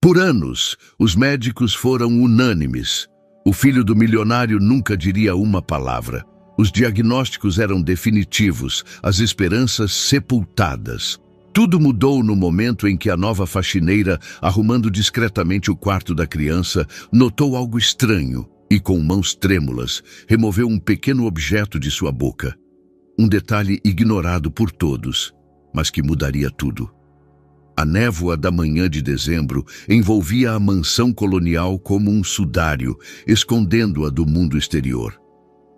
Por anos, os médicos foram unânimes. O filho do milionário nunca diria uma palavra. Os diagnósticos eram definitivos, as esperanças sepultadas. Tudo mudou no momento em que a nova faxineira, arrumando discretamente o quarto da criança, notou algo estranho e, com mãos trêmulas, removeu um pequeno objeto de sua boca. Um detalhe ignorado por todos, mas que mudaria tudo. A névoa da manhã de dezembro envolvia a mansão colonial como um sudário, escondendo-a do mundo exterior.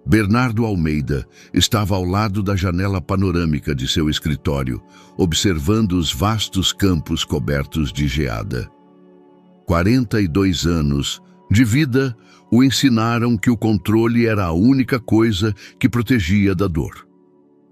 Bernardo Almeida estava ao lado da janela panorâmica de seu escritório, observando os vastos campos cobertos de geada. 42 anos de vida o ensinaram que o controle era a única coisa que protegia da dor.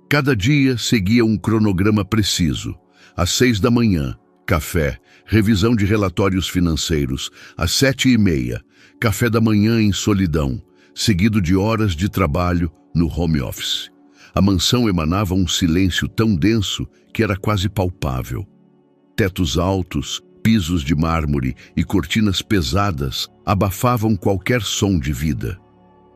Cada dia seguia um cronograma preciso. Às 6 da manhã, café, revisão de relatórios financeiros. Às 7h30, café da manhã em solidão, seguido de horas de trabalho no home office. A mansão emanava um silêncio tão denso que era quase palpável. Tetos altos, pisos de mármore e cortinas pesadas abafavam qualquer som de vida.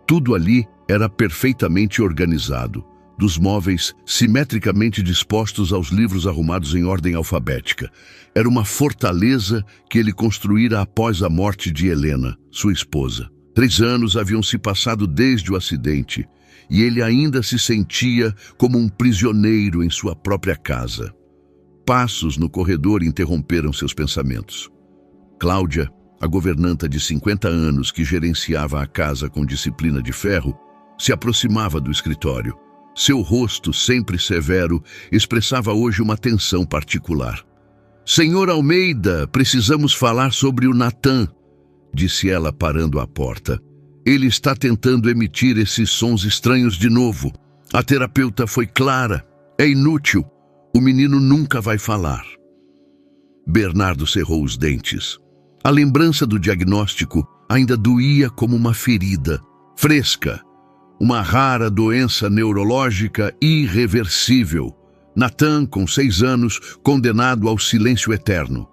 Tudo ali era perfeitamente organizado, dos móveis simetricamente dispostos aos livros arrumados em ordem alfabética. Era uma fortaleza que ele construíra após a morte de Helena, sua esposa. 3 anos haviam se passado desde o acidente, e ele ainda se sentia como um prisioneiro em sua própria casa. Passos no corredor interromperam seus pensamentos. Cláudia, a governanta de 50 anos que gerenciava a casa com disciplina de ferro, se aproximava do escritório. Seu rosto, sempre severo, expressava hoje uma tensão particular. "Senhor Almeida, precisamos falar sobre o Natan", disse ela parando à porta. "Ele está tentando emitir esses sons estranhos de novo. A terapeuta foi clara. É inútil. O menino nunca vai falar." Bernardo cerrou os dentes. A lembrança do diagnóstico ainda doía como uma ferida, fresca. Uma rara doença neurológica irreversível. Natan, com 6 anos, condenado ao silêncio eterno.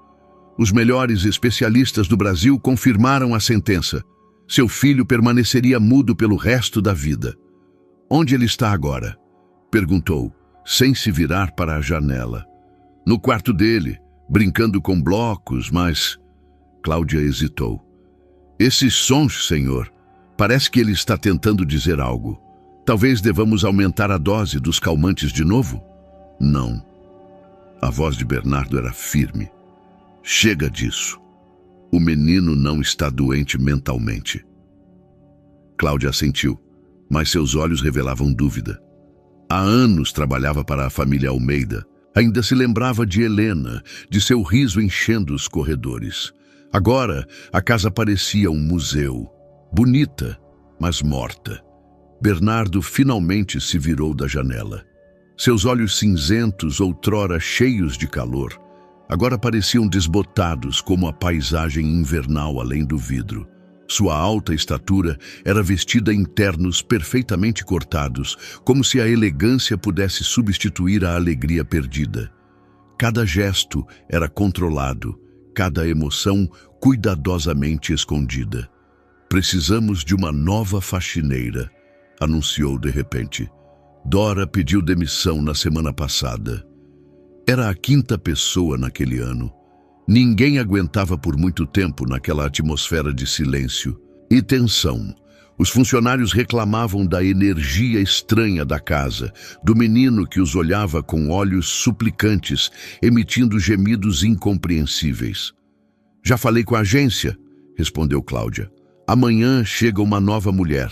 Os melhores especialistas do Brasil confirmaram a sentença. Seu filho permaneceria mudo pelo resto da vida. "Onde ele está agora?" perguntou, sem se virar para a janela. "No quarto dele, brincando com blocos, mas..." Cláudia hesitou. "Esses sons, senhor, parece que ele está tentando dizer algo. Talvez devamos aumentar a dose dos calmantes de novo?" "Não." A voz de Bernardo era firme. "Chega disso. O menino não está doente mentalmente." Cláudia assentiu, mas seus olhos revelavam dúvida. Há anos trabalhava para a família Almeida. Ainda se lembrava de Helena, de seu riso enchendo os corredores. Agora, a casa parecia um museu. Bonita, mas morta. Bernardo finalmente se virou da janela. Seus olhos cinzentos, outrora cheios de calor, agora pareciam desbotados como a paisagem invernal além do vidro. Sua alta estatura era vestida em ternos perfeitamente cortados, como se a elegância pudesse substituir a alegria perdida. Cada gesto era controlado, cada emoção cuidadosamente escondida. "Precisamos de uma nova faxineira", anunciou de repente. Dora pediu demissão na semana passada. Era a 5ª pessoa naquele ano. Ninguém aguentava por muito tempo naquela atmosfera de silêncio e tensão. Os funcionários reclamavam da energia estranha da casa, do menino que os olhava com olhos suplicantes, emitindo gemidos incompreensíveis. "Já falei com a agência", respondeu Cláudia. "Amanhã chega uma nova mulher,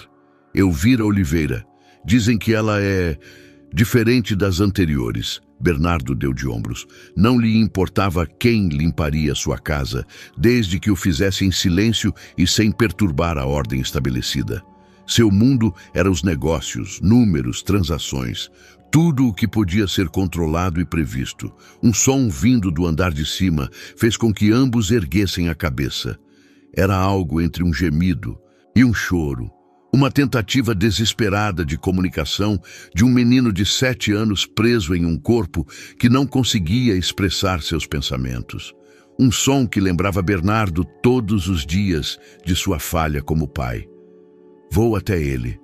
Elvira Oliveira. Dizem que ela é diferente das anteriores." Bernardo deu de ombros. Não lhe importava quem limparia sua casa, desde que o fizesse em silêncio e sem perturbar a ordem estabelecida. Seu mundo era os negócios, números, transações, tudo o que podia ser controlado e previsto. Um som vindo do andar de cima fez com que ambos erguessem a cabeça. Era algo entre um gemido e um choro. Uma tentativa desesperada de comunicação de um menino de 7 anos preso em um corpo que não conseguia expressar seus pensamentos. Um som que lembrava Bernardo todos os dias de sua falha como pai. "Vou até ele",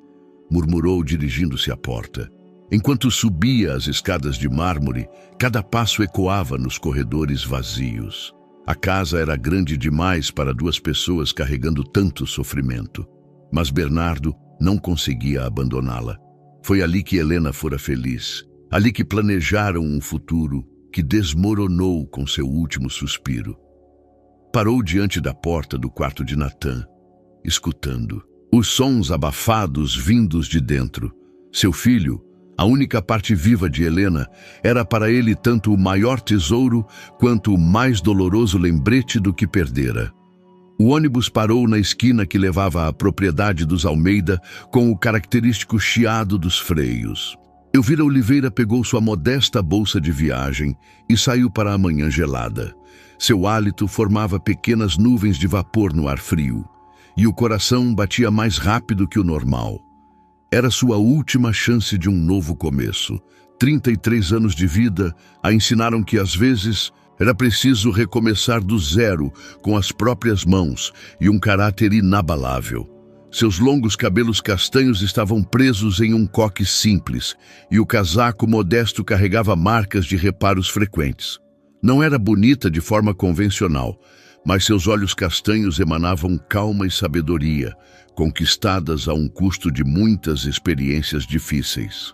murmurou dirigindo-se à porta. Enquanto subia as escadas de mármore, cada passo ecoava nos corredores vazios. A casa era grande demais para duas pessoas carregando tanto sofrimento. Mas Bernardo não conseguia abandoná-la. Foi ali que Helena fora feliz. Ali que planejaram um futuro que desmoronou com seu último suspiro. Parou diante da porta do quarto de Natan, escutando os sons abafados vindos de dentro. Seu filho, a única parte viva de Helena, era para ele tanto o maior tesouro quanto o mais doloroso lembrete do que perdera. O ônibus parou na esquina que levava à propriedade dos Almeida com o característico chiado dos freios. Elvira Oliveira pegou sua modesta bolsa de viagem e saiu para a manhã gelada. Seu hálito formava pequenas nuvens de vapor no ar frio, e o coração batia mais rápido que o normal. Era sua última chance de um novo começo. 33 anos de vida a ensinaram que, às vezes, era preciso recomeçar do zero com as próprias mãos e um caráter inabalável. Seus longos cabelos castanhos estavam presos em um coque simples, e o casaco modesto carregava marcas de reparos frequentes. Não era bonita de forma convencional, mas seus olhos castanhos emanavam calma e sabedoria, conquistadas a um custo de muitas experiências difíceis.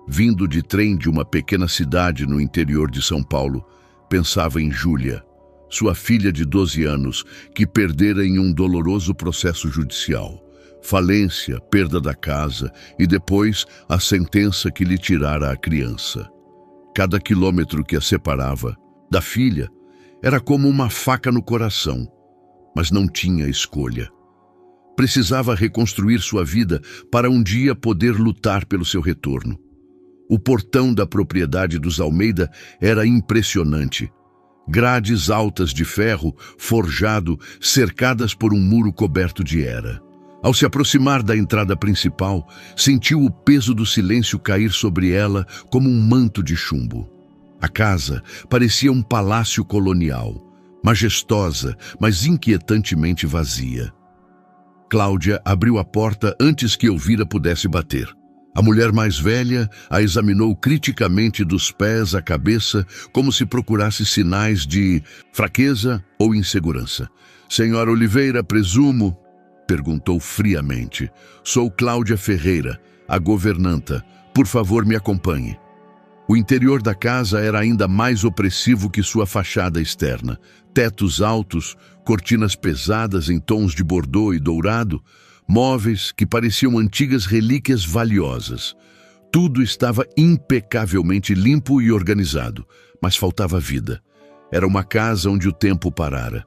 Vindo de trem de uma pequena cidade no interior de São Paulo, pensava em Júlia, sua filha de 12 anos, que perdera em um doloroso processo judicial. Falência, perda da casa e depois a sentença que lhe tirara a criança. Cada quilômetro que a separava da filha era como uma faca no coração, mas não tinha escolha. Precisava reconstruir sua vida para um dia poder lutar pelo seu retorno. O portão da propriedade dos Almeida era impressionante. Grades altas de ferro forjado, cercadas por um muro coberto de era. Ao se aproximar da entrada principal, sentiu o peso do silêncio cair sobre ela como um manto de chumbo. A casa parecia um palácio colonial, majestosa, mas inquietantemente vazia. Cláudia abriu a porta antes que Elvira pudesse bater. A mulher mais velha a examinou criticamente dos pés à cabeça, como se procurasse sinais de fraqueza ou insegurança. "Senhora Oliveira, presumo?" perguntou friamente. "Sou Cláudia Ferreira, a governanta. Por favor, me acompanhe." O interior da casa era ainda mais opressivo que sua fachada externa. Tetos altos, cortinas pesadas em tons de bordô e dourado, móveis que pareciam antigas relíquias valiosas. Tudo estava impecavelmente limpo e organizado, mas faltava vida. Era uma casa onde o tempo parara.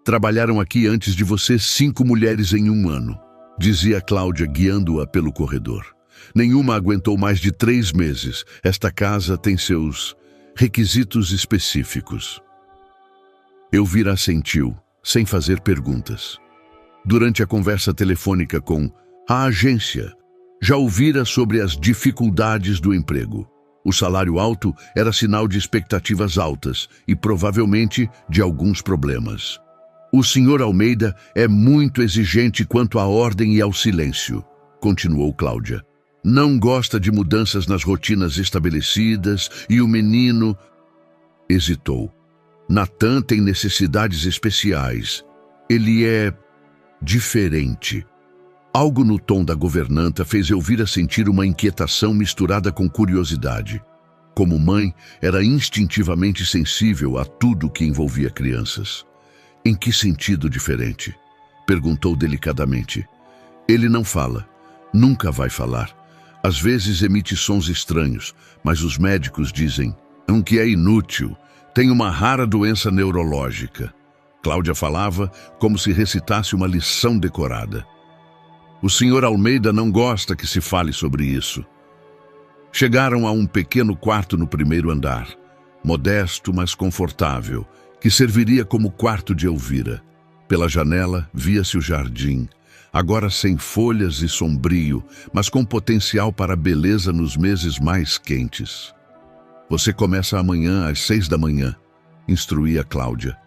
"Trabalharam aqui antes de você 5 mulheres em um ano", dizia Cláudia, guiando-a pelo corredor. "Nenhuma aguentou mais de 3 meses. Esta casa tem seus requisitos específicos." Elvira assentiu, sem fazer perguntas. Durante a conversa telefônica com a agência, já ouvira sobre as dificuldades do emprego. O salário alto era sinal de expectativas altas e provavelmente de alguns problemas. "O senhor Almeida é muito exigente quanto à ordem e ao silêncio", continuou Cláudia. "Não gosta de mudanças nas rotinas estabelecidas e o menino..." Hesitou. "Natan tem necessidades especiais. Ele é diferente." Algo no tom da governanta fez Elvira sentir uma inquietação misturada com curiosidade. Como mãe, era instintivamente sensível a tudo que envolvia crianças. "Em que sentido diferente?" perguntou delicadamente. "Ele não fala. Nunca vai falar. Às vezes emite sons estranhos, mas os médicos dizem que é inútil. Tem uma rara doença neurológica." Cláudia falava como se recitasse uma lição decorada. "O senhor Almeida não gosta que se fale sobre isso." Chegaram a um pequeno quarto no primeiro andar, modesto, mas confortável, que serviria como quarto de Elvira. Pela janela via-se o jardim, agora sem folhas e sombrio, mas com potencial para a beleza nos meses mais quentes. "Você começa amanhã às 6 da manhã, instruía Cláudia.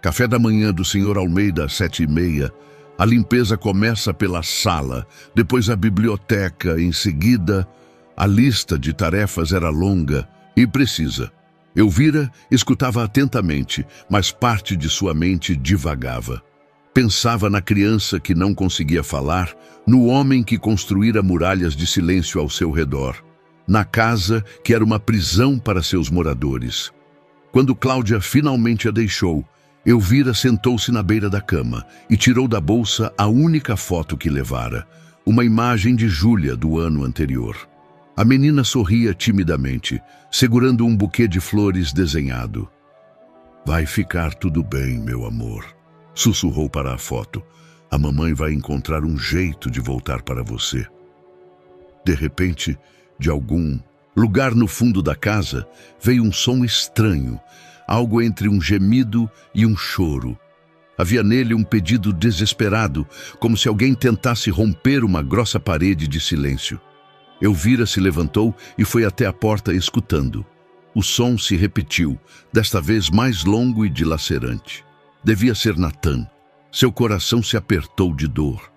Café da manhã do Sr. Almeida às 7h30. A limpeza começa pela sala, depois a biblioteca, em seguida. A lista de tarefas era longa e precisa. Elvira escutava atentamente, mas parte de sua mente divagava. Pensava na criança que não conseguia falar, no homem que construíra muralhas de silêncio ao seu redor, na casa que era uma prisão para seus moradores. Quando Cláudia finalmente a deixou, Elvira sentou-se na beira da cama e tirou da bolsa a única foto que levara, uma imagem de Júlia do ano anterior. A menina sorria timidamente, segurando um buquê de flores desenhado. "Vai ficar tudo bem, meu amor", sussurrou para a foto. "A mamãe vai encontrar um jeito de voltar para você." De repente, de algum lugar no fundo da casa, veio um som estranho, algo entre um gemido e um choro. Havia nele um pedido desesperado, como se alguém tentasse romper uma grossa parede de silêncio. Elvira se levantou e foi até a porta escutando. O som se repetiu, desta vez mais longo e dilacerante. Devia ser Natan. Seu coração se apertou de dor.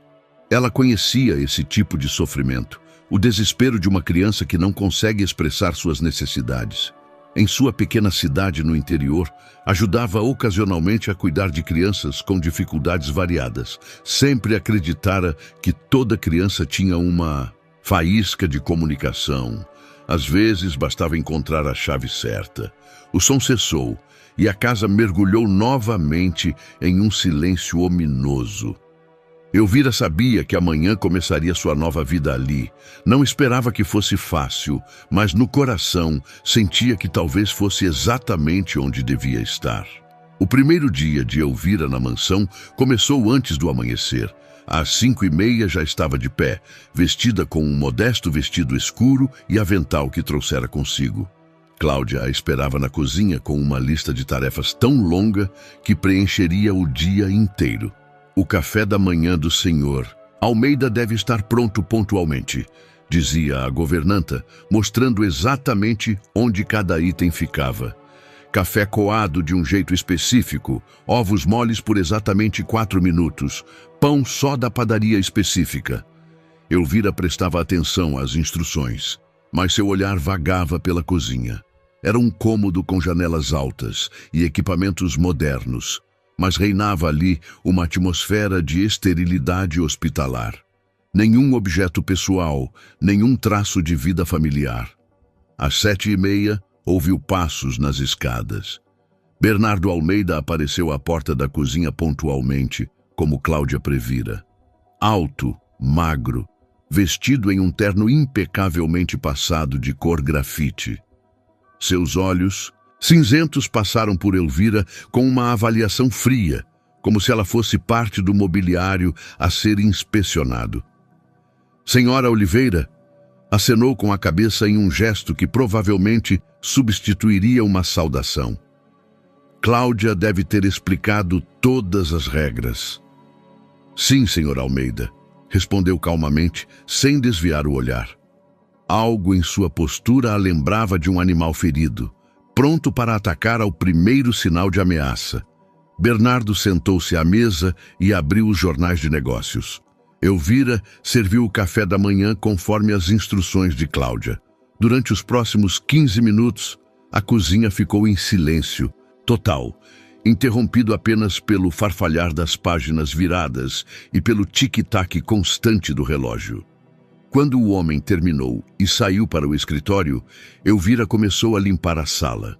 Ela conhecia esse tipo de sofrimento, o desespero de uma criança que não consegue expressar suas necessidades. Em sua pequena cidade no interior, ajudava ocasionalmente a cuidar de crianças com dificuldades variadas. Sempre acreditara que toda criança tinha uma faísca de comunicação. Às vezes bastava encontrar a chave certa. O som cessou e a casa mergulhou novamente em um silêncio ominoso. Elvira sabia que amanhã começaria sua nova vida ali. Não esperava que fosse fácil, mas no coração sentia que talvez fosse exatamente onde devia estar. O primeiro dia de Elvira na mansão começou antes do amanhecer. Às 5h30 já estava de pé, vestida com um modesto vestido escuro e avental que trouxera consigo. Cláudia a esperava na cozinha com uma lista de tarefas tão longa que preencheria o dia inteiro. "O café da manhã do senhor Almeida deve estar pronto pontualmente", dizia a governanta, mostrando exatamente onde cada item ficava. Café coado de um jeito específico, ovos moles por exatamente 4 minutos, pão só da padaria específica. Elvira prestava atenção às instruções, mas seu olhar vagava pela cozinha. Era um cômodo com janelas altas e equipamentos modernos, mas reinava ali uma atmosfera de esterilidade hospitalar. Nenhum objeto pessoal, nenhum traço de vida familiar. Às 7h30, ouviu passos nas escadas. Bernardo Almeida apareceu à porta da cozinha pontualmente, como Cláudia previra. Alto, magro, vestido em um terno impecavelmente passado de cor grafite. Seus olhos cinzentos passaram por Elvira com uma avaliação fria, como se ela fosse parte do mobiliário a ser inspecionado. "Senhora Oliveira", acenou com a cabeça em um gesto que provavelmente substituiria uma saudação. Cláudia deve ter explicado todas as regras. "Sim, senhor Almeida", respondeu calmamente, sem desviar o olhar. Algo em sua postura a lembrava de um animal ferido, pronto para atacar ao primeiro sinal de ameaça. Bernardo sentou-se à mesa e abriu os jornais de negócios. Elvira serviu o café da manhã conforme as instruções de Cláudia. Durante os próximos 15 minutos, a cozinha ficou em silêncio total, interrompido apenas pelo farfalhar das páginas viradas e pelo tic-tac constante do relógio. Quando o homem terminou e saiu para o escritório, Elvira começou a limpar a sala.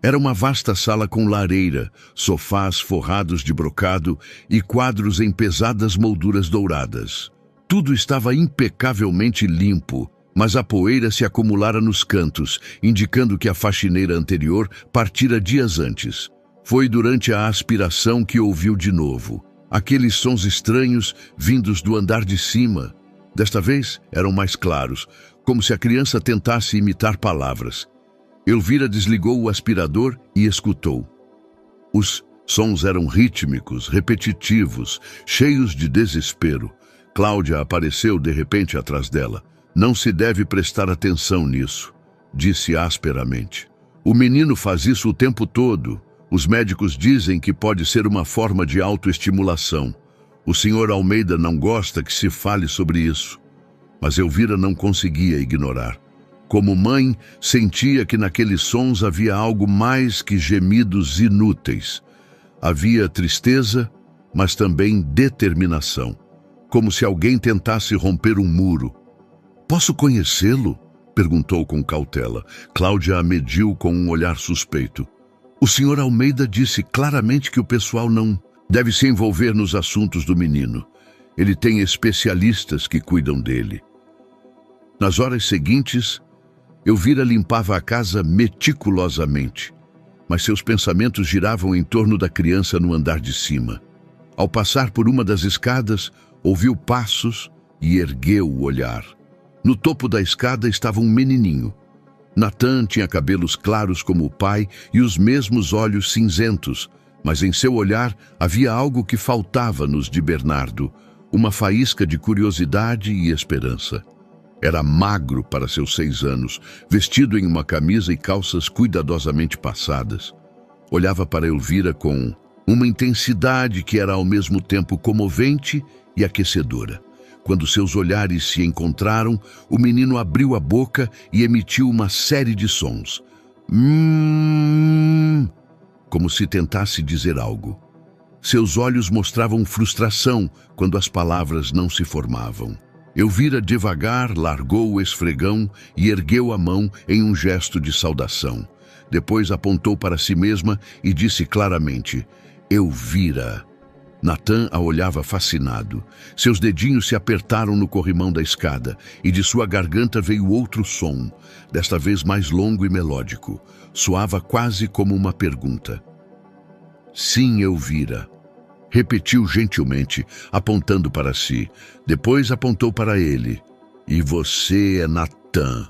Era uma vasta sala com lareira, sofás forrados de brocado e quadros em pesadas molduras douradas. Tudo estava impecavelmente limpo, mas a poeira se acumulara nos cantos, indicando que a faxineira anterior partira dias antes. Foi durante a aspiração que ouviu de novo aqueles sons estranhos vindos do andar de cima. Desta vez eram mais claros, como se a criança tentasse imitar palavras. Elvira desligou o aspirador e escutou. Os sons eram rítmicos, repetitivos, cheios de desespero. Cláudia apareceu de repente atrás dela. "Não se deve prestar atenção nisso", disse asperamente. "O menino faz isso o tempo todo. Os médicos dizem que pode ser uma forma de autoestimulação. O Sr. Almeida não gosta que se fale sobre isso. Mas Elvira não conseguia ignorar. Como mãe, sentia que naqueles sons havia algo mais que gemidos inúteis. Havia tristeza, mas também determinação. Como se alguém tentasse romper um muro. "Posso conhecê-lo?" perguntou com cautela. Cláudia a mediu com um olhar suspeito. O Sr. Almeida disse claramente que o pessoal não deve se envolver nos assuntos do menino. Ele tem especialistas que cuidam dele. Nas horas seguintes, Elvira limpava a casa meticulosamente, mas seus pensamentos giravam em torno da criança no andar de cima. Ao passar por uma das escadas, ouviu passos e ergueu o olhar. No topo da escada estava um menininho. Natan tinha cabelos claros como o pai e os mesmos olhos cinzentos, mas em seu olhar havia algo que faltava nos de Bernardo, uma faísca de curiosidade e esperança. Era magro para seus 6 anos, vestido em uma camisa e calças cuidadosamente passadas. Olhava para Elvira com uma intensidade que era ao mesmo tempo comovente e aquecedora. Quando seus olhares se encontraram, o menino abriu a boca e emitiu uma série de sons. Como se tentasse dizer algo. Seus olhos mostravam frustração quando as palavras não se formavam. Elvira devagar largou o esfregão e ergueu a mão em um gesto de saudação. Depois apontou para si mesma e disse claramente: "Elvira." Natan a olhava fascinado. Seus dedinhos se apertaram no corrimão da escada e de sua garganta veio outro som, desta vez mais longo e melódico. Soava quase como uma pergunta. "Sim, Elvira." Repetiu gentilmente, apontando para si. Depois apontou para ele. "E você é Natan."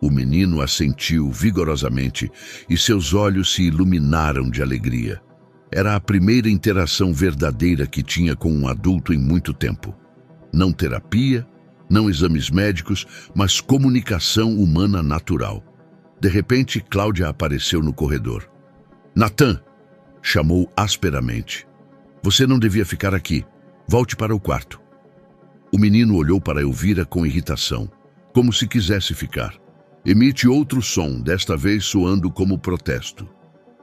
O menino assentiu vigorosamente e seus olhos se iluminaram de alegria. Era a primeira interação verdadeira que tinha com um adulto em muito tempo. Não terapia, não exames médicos, mas comunicação humana natural. De repente, Cláudia apareceu no corredor. "Natan!" chamou asperamente. "Você não devia ficar aqui. Volte para o quarto." O menino olhou para Elvira com irritação, como se quisesse ficar. Emite outro som, desta vez soando como protesto.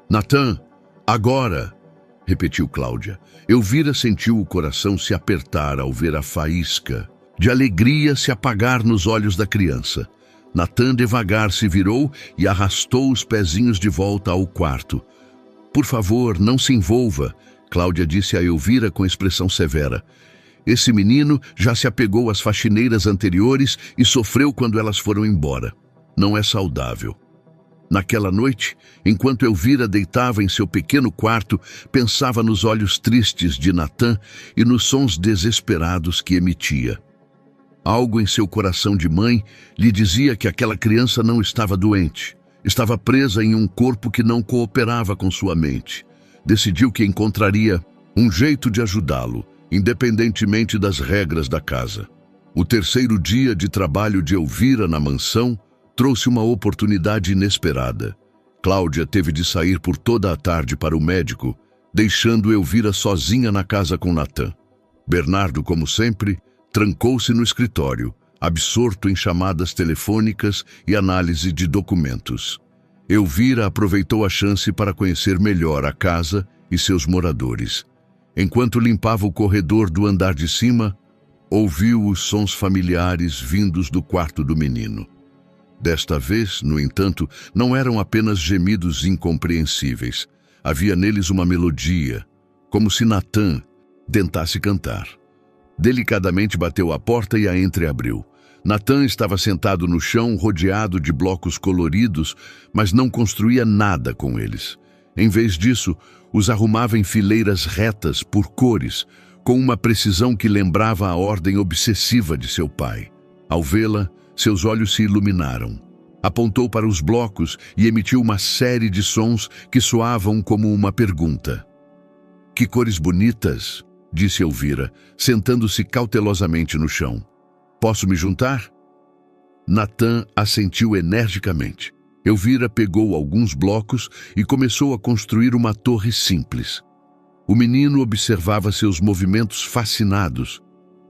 "Natan, agora!" repetiu Cláudia. Elvira sentiu o coração se apertar ao ver a faísca de alegria se apagar nos olhos da criança. Natan devagar se virou e arrastou os pezinhos de volta ao quarto. "Por favor, não se envolva," Cláudia disse a Elvira com expressão severa. "Esse menino já se apegou às faxineiras anteriores e sofreu quando elas foram embora. Não é saudável." Naquela noite, enquanto Elvira deitava em seu pequeno quarto, pensava nos olhos tristes de Natan e nos sons desesperados que emitia. Algo em seu coração de mãe lhe dizia que aquela criança não estava doente. Estava presa em um corpo que não cooperava com sua mente. Decidiu que encontraria um jeito de ajudá-lo, independentemente das regras da casa. O terceiro dia de trabalho de Elvira na mansão trouxe uma oportunidade inesperada. Cláudia teve de sair por toda a tarde para o médico, deixando Elvira sozinha na casa com Natan. Bernardo, como sempre, trancou-se no escritório, absorto em chamadas telefônicas e análise de documentos. Elvira aproveitou a chance para conhecer melhor a casa e seus moradores. Enquanto limpava o corredor do andar de cima, ouviu os sons familiares vindos do quarto do menino. Desta vez, no entanto, não eram apenas gemidos incompreensíveis. Havia neles uma melodia, como se Natan tentasse cantar. Delicadamente bateu à porta e a entreabriu. Natan estava sentado no chão, rodeado de blocos coloridos, mas não construía nada com eles. Em vez disso, os arrumava em fileiras retas por cores, com uma precisão que lembrava a ordem obsessiva de seu pai. Ao vê-la, seus olhos se iluminaram. Apontou para os blocos e emitiu uma série de sons que soavam como uma pergunta. "Que cores bonitas!" disse Elvira, sentando-se cautelosamente no chão. "Posso me juntar?" Natan assentiu energicamente. Elvira pegou alguns blocos e começou a construir uma torre simples. O menino observava seus movimentos fascinados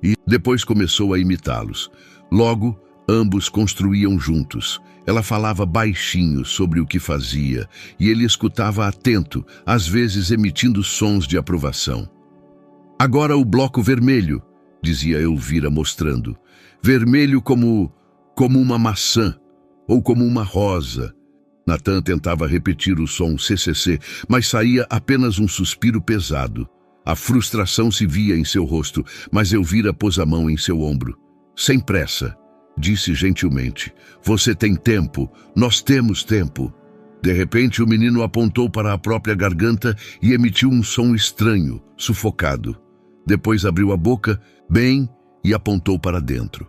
e depois começou a imitá-los. Logo, ambos construíam juntos. Ela falava baixinho sobre o que fazia e ele escutava atento, às vezes emitindo sons de aprovação. Agora o bloco vermelho, dizia Elvira mostrando. Vermelho como uma maçã ou como uma rosa. Natan tentava repetir o som CCC, mas saía apenas um suspiro pesado. A frustração se via em seu rosto, mas Elvira pôs a mão em seu ombro. Sem pressa, disse gentilmente. Você tem tempo, nós temos tempo. De repente, o menino apontou para a própria garganta e emitiu um som estranho, sufocado. Depois abriu a boca, bem, e apontou para dentro.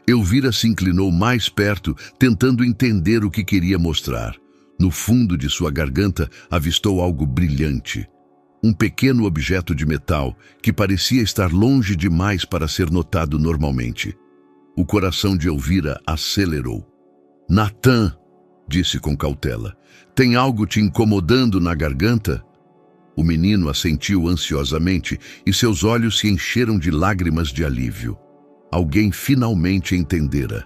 Elvira se inclinou mais perto, tentando entender o que queria mostrar. No fundo de sua garganta, avistou algo brilhante. Um pequeno objeto de metal que parecia estar longe demais para ser notado normalmente. O coração de Elvira acelerou. Natan, disse com cautela, tem algo te incomodando na garganta? O menino assentiu ansiosamente e seus olhos se encheram de lágrimas de alívio. Alguém finalmente entendera.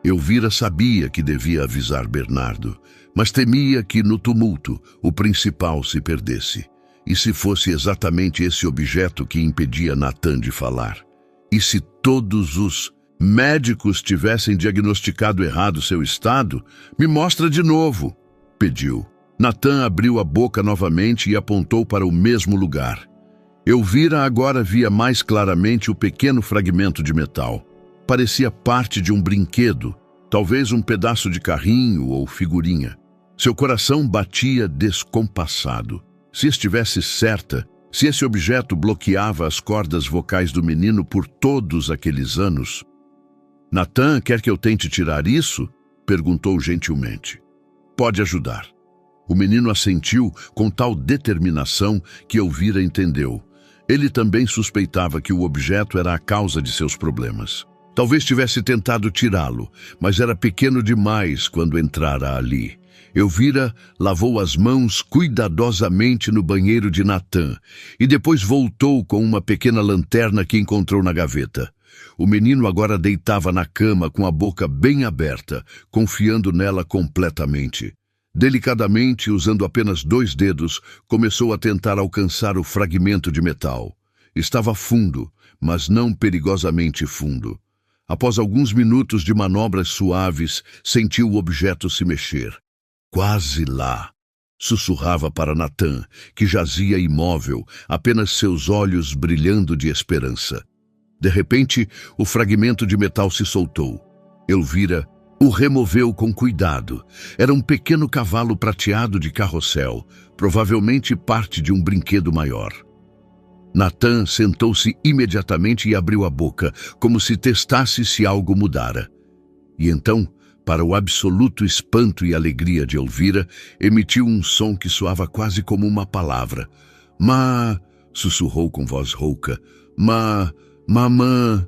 Elvira sabia que devia avisar Bernardo, mas temia que no tumulto o principal se perdesse. E se fosse exatamente esse objeto que impedia Natan de falar? E se todos os médicos tivessem diagnosticado errado seu estado? Me mostra de novo, pediu. Natan abriu a boca novamente e apontou para o mesmo lugar. Elvira agora via mais claramente o pequeno fragmento de metal. Parecia parte de um brinquedo, talvez um pedaço de carrinho ou figurinha. Seu coração batia descompassado. Se estivesse certa, se esse objeto bloqueava as cordas vocais do menino por todos aqueles anos. Natan, quer que eu tente tirar isso? Perguntou gentilmente. Pode ajudar. O menino assentiu com tal determinação que Elvira entendeu. Ele também suspeitava que o objeto era a causa de seus problemas. Talvez tivesse tentado tirá-lo, mas era pequeno demais quando entrara ali. Elvira lavou as mãos cuidadosamente no banheiro de Natan e depois voltou com uma pequena lanterna que encontrou na gaveta. O menino agora deitava na cama com a boca bem aberta, confiando nela completamente. Delicadamente, usando apenas 2 dedos, começou a tentar alcançar o fragmento de metal. Estava fundo, mas não perigosamente fundo. Após alguns minutos de manobras suaves, sentiu o objeto se mexer. Quase lá, sussurrava para Natan, que jazia imóvel, apenas seus olhos brilhando de esperança. De repente, o fragmento de metal se soltou. Elvira o removeu com cuidado. Era um pequeno cavalo prateado de carrossel, provavelmente parte de um brinquedo maior. Natan sentou-se imediatamente e abriu a boca, como se testasse se algo mudara. E então, para o absoluto espanto e alegria de Elvira, emitiu um som que soava quase como uma palavra. Sussurrou com voz rouca. Mamã.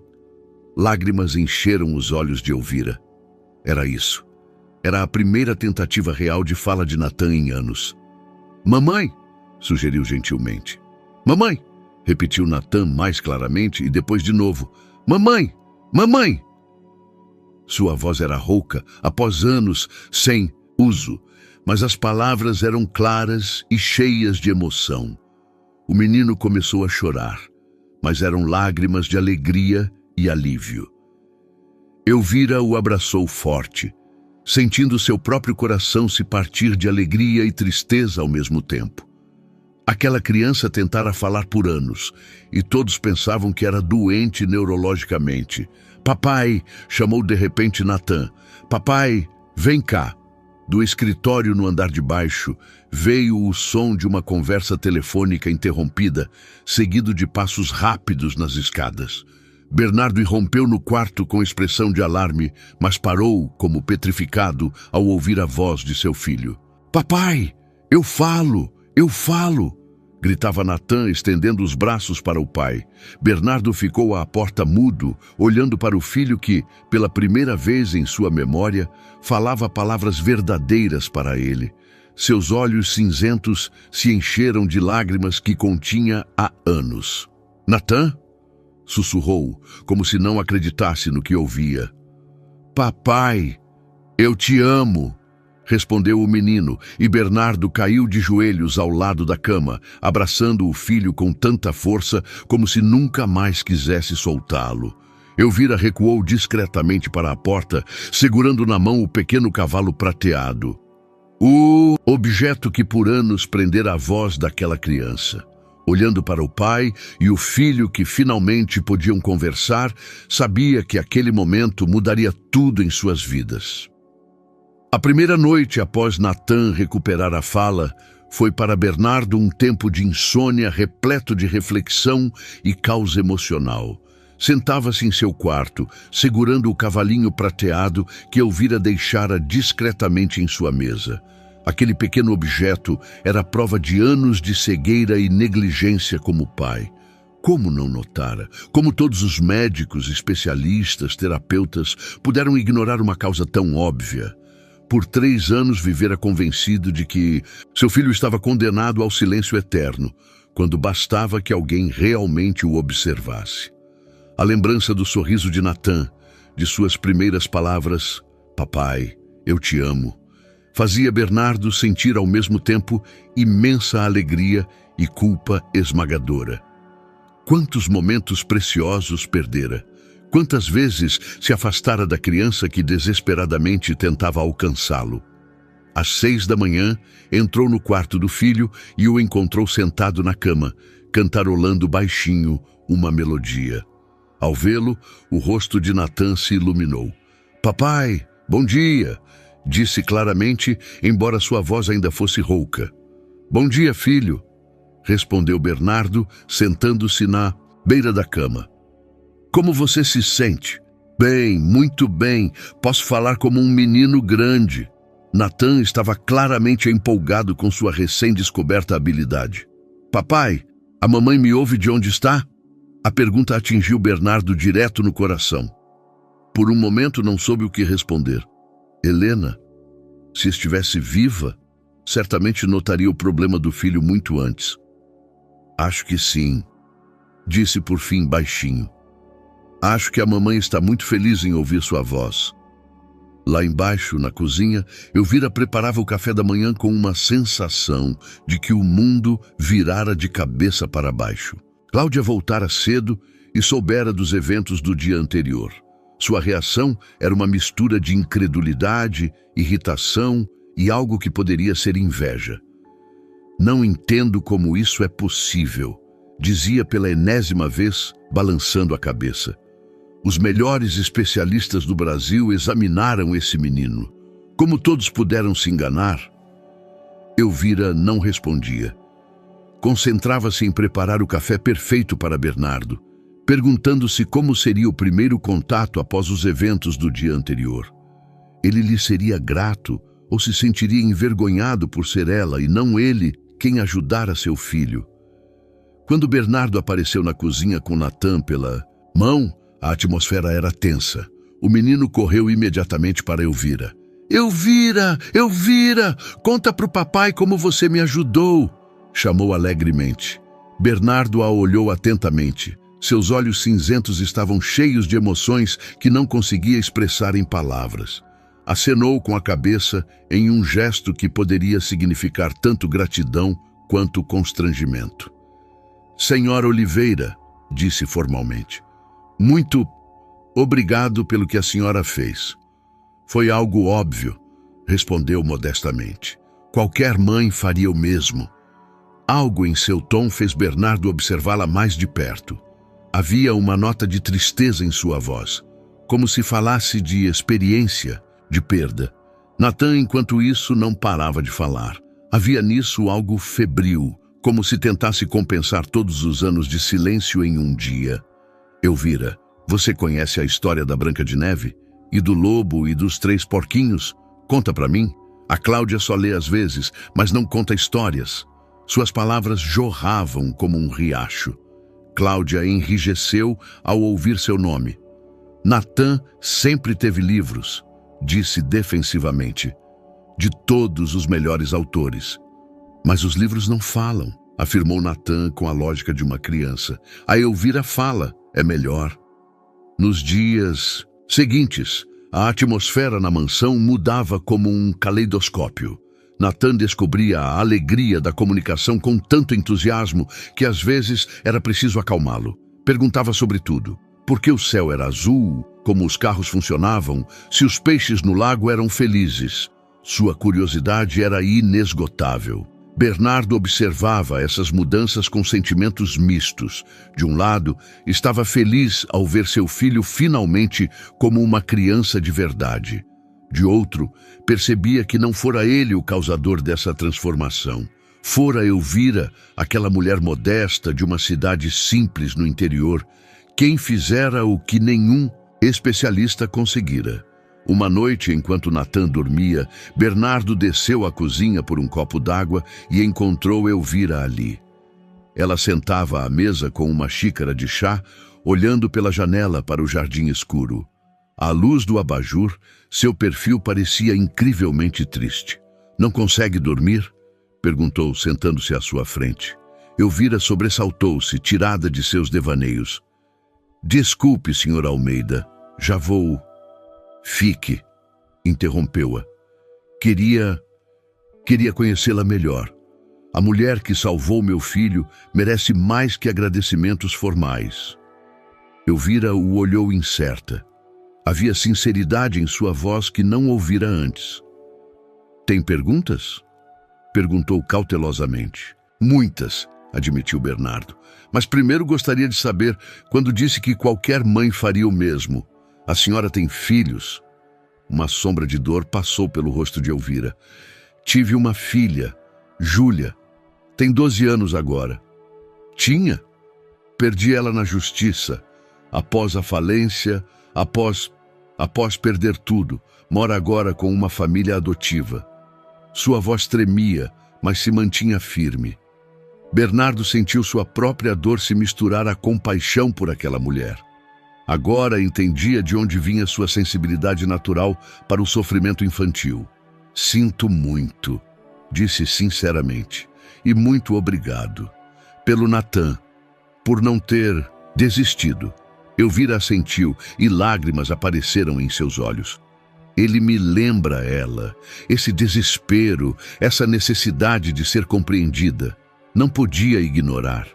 Lágrimas encheram os olhos de Elvira. Era isso. Era a primeira tentativa real de fala de Natan em anos. Mamãe, sugeriu gentilmente. Mamãe, repetiu Natan mais claramente e depois de novo. Mamãe! Mamãe! Sua voz era rouca, após anos sem uso, mas as palavras eram claras e cheias de emoção. O menino começou a chorar, mas eram lágrimas de alegria e alívio. Elvira o abraçou forte, sentindo seu próprio coração se partir de alegria e tristeza ao mesmo tempo. Aquela criança tentara falar por anos, e todos pensavam que era doente neurologicamente. Papai, chamou de repente Natan. Papai, vem cá. Do escritório no andar de baixo, veio o som de uma conversa telefônica interrompida, seguido de passos rápidos nas escadas. Bernardo irrompeu no quarto com expressão de alarme, mas parou, como petrificado, ao ouvir a voz de seu filho. Papai, eu falo! gritava Natan, estendendo os braços para o pai. Bernardo ficou à porta mudo, olhando para o filho que, pela primeira vez em sua memória, falava palavras verdadeiras para ele. Seus olhos cinzentos se encheram de lágrimas que continha há anos. Natan? Sussurrou, como se não acreditasse no que ouvia. Papai, eu te amo, respondeu o menino, e Bernardo caiu de joelhos ao lado da cama, abraçando o filho com tanta força como se nunca mais quisesse soltá-lo. Elvira recuou discretamente para a porta, segurando na mão o pequeno cavalo prateado. O objeto que por anos prendera a voz daquela criança. Olhando para o pai e o filho que finalmente podiam conversar, sabia que aquele momento mudaria tudo em suas vidas. A primeira noite após Natan recuperar a fala, foi para Bernardo um tempo de insônia repleto de reflexão e caos emocional. Sentava-se em seu quarto, segurando o cavalinho prateado que Elvira deixara discretamente em sua mesa. Aquele pequeno objeto era prova de anos de cegueira e negligência como pai. Como não notara? Como todos os médicos, especialistas, terapeutas puderam ignorar uma causa tão óbvia? Por 3 anos vivera convencido de que seu filho estava condenado ao silêncio eterno, quando bastava que alguém realmente o observasse. A lembrança do sorriso de Natan, de suas primeiras palavras, "Papai, eu te amo", fazia Bernardo sentir ao mesmo tempo imensa alegria e culpa esmagadora. Quantos momentos preciosos perdera! Quantas vezes se afastara da criança que desesperadamente tentava alcançá-lo! Às 6 da manhã, entrou no quarto do filho e o encontrou sentado na cama, cantarolando baixinho uma melodia. Ao vê-lo, o rosto de Natan se iluminou. "Papai, bom dia!" disse claramente, embora sua voz ainda fosse rouca. "Bom dia, filho", respondeu Bernardo, sentando-se na beira da cama. "Como você se sente?" "Bem, muito bem. Posso falar como um menino grande." Natan estava claramente empolgado com sua recém-descoberta habilidade. "Papai, a mamãe me ouve de onde está?" A pergunta atingiu Bernardo direto no coração. Por um momento não soube o que responder. Helena, se estivesse viva, certamente notaria o problema do filho muito antes. "Acho que sim", disse por fim baixinho. "Acho que a mamãe está muito feliz em ouvir sua voz." Lá embaixo, na cozinha, Elvira preparava o café da manhã com uma sensação de que o mundo virara de cabeça para baixo. Cláudia voltara cedo e soubera dos eventos do dia anterior. Sua reação era uma mistura de incredulidade, irritação e algo que poderia ser inveja. "Não entendo como isso é possível", dizia pela enésima vez, balançando a cabeça. "Os melhores especialistas do Brasil examinaram esse menino. Como todos puderam se enganar?" Elvira não respondia. Concentrava-se em preparar o café perfeito para Bernardo, perguntando-se como seria o primeiro contato após os eventos do dia anterior. Ele lhe seria grato ou se sentiria envergonhado por ser ela e não ele quem ajudara seu filho? Quando Bernardo apareceu na cozinha com Natan pela mão, a atmosfera era tensa. O menino correu imediatamente para Elvira. "Elvira, Elvira, conta pro papai como você me ajudou", chamou alegremente. Bernardo a olhou atentamente. Seus olhos cinzentos estavam cheios de emoções que não conseguia expressar em palavras. Acenou com a cabeça em um gesto que poderia significar tanto gratidão quanto constrangimento. "Senhora Oliveira", disse formalmente, "muito obrigado pelo que a senhora fez." "Foi algo óbvio", respondeu modestamente. "Qualquer mãe faria o mesmo." Algo em seu tom fez Bernardo observá-la mais de perto. Havia uma nota de tristeza em sua voz, como se falasse de experiência, de perda. Natan, enquanto isso, não parava de falar. Havia nisso algo febril, como se tentasse compensar todos os anos de silêncio em um dia. "Elvira, você conhece a história da Branca de Neve? E do lobo e dos 3 porquinhos? Conta pra mim. A Cláudia só lê às vezes, mas não conta histórias." Suas palavras jorravam como um riacho. Cláudia enrijeceu ao ouvir seu nome. Natan sempre teve livros, disse defensivamente, de todos os melhores autores. Mas os livros não falam, afirmou Natan com a lógica de uma criança. A Elvira fala, é melhor. Nos dias seguintes, a atmosfera na mansão mudava como um caleidoscópio. Natan descobria a alegria da comunicação com tanto entusiasmo que às vezes era preciso acalmá-lo. Perguntava sobre tudo. Por que o céu era azul, como os carros funcionavam, se os peixes no lago eram felizes. Sua curiosidade era inesgotável. Bernardo observava essas mudanças com sentimentos mistos. De um lado, estava feliz ao ver seu filho finalmente como uma criança de verdade. De outro, percebia que não fora ele o causador dessa transformação. Fora Elvira, aquela mulher modesta de uma cidade simples no interior, quem fizera o que nenhum especialista conseguira. Uma noite, enquanto Natan dormia, Bernardo desceu à cozinha por um copo d'água e encontrou Elvira ali. Ela sentava à mesa com uma xícara de chá, olhando pela janela para o jardim escuro. À luz do abajur, seu perfil parecia incrivelmente triste. "Não consegue dormir?" perguntou, sentando-se à sua frente. Elvira sobressaltou-se, tirada de seus devaneios. "Desculpe, Sr. Almeida, já vou." "Fique", interrompeu-a. Queria conhecê-la melhor. A mulher que salvou meu filho merece mais que agradecimentos formais." Elvira o olhou incerta. Havia sinceridade em sua voz que não ouvira antes. "Tem perguntas?" perguntou cautelosamente. "Muitas", admitiu Bernardo. "Mas primeiro gostaria de saber quando disse que qualquer mãe faria o mesmo. A senhora tem filhos?" Uma sombra de dor passou pelo rosto de Elvira. "Tive uma filha, Júlia. Tem 12 anos agora." "Tinha? Perdi ela na justiça. Após a falência, após perder tudo, mora agora com uma família adotiva." Sua voz tremia, mas se mantinha firme. Bernardo sentiu sua própria dor se misturar à compaixão por aquela mulher. Agora entendia de onde vinha sua sensibilidade natural para o sofrimento infantil. "Sinto muito", disse sinceramente, "e muito obrigado. Pelo Natan, por não ter desistido." Elvira assentiu e lágrimas apareceram em seus olhos. "Ele me lembra ela, esse desespero, essa necessidade de ser compreendida. Não podia ignorar."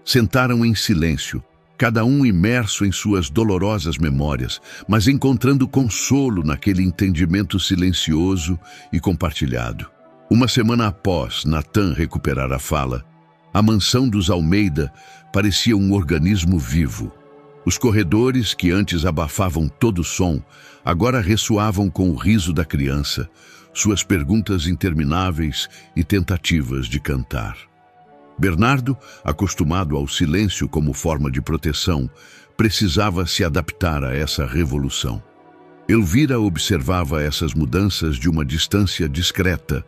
Sentaram em silêncio, cada um imerso em suas dolorosas memórias, mas encontrando consolo naquele entendimento silencioso e compartilhado. Uma semana após Natan recuperar a fala, a mansão dos Almeida parecia um organismo vivo. Os corredores, que antes abafavam todo som, agora ressoavam com o riso da criança, suas perguntas intermináveis e tentativas de cantar. Bernardo, acostumado ao silêncio como forma de proteção, precisava se adaptar a essa revolução. Elvira observava essas mudanças de uma distância discreta,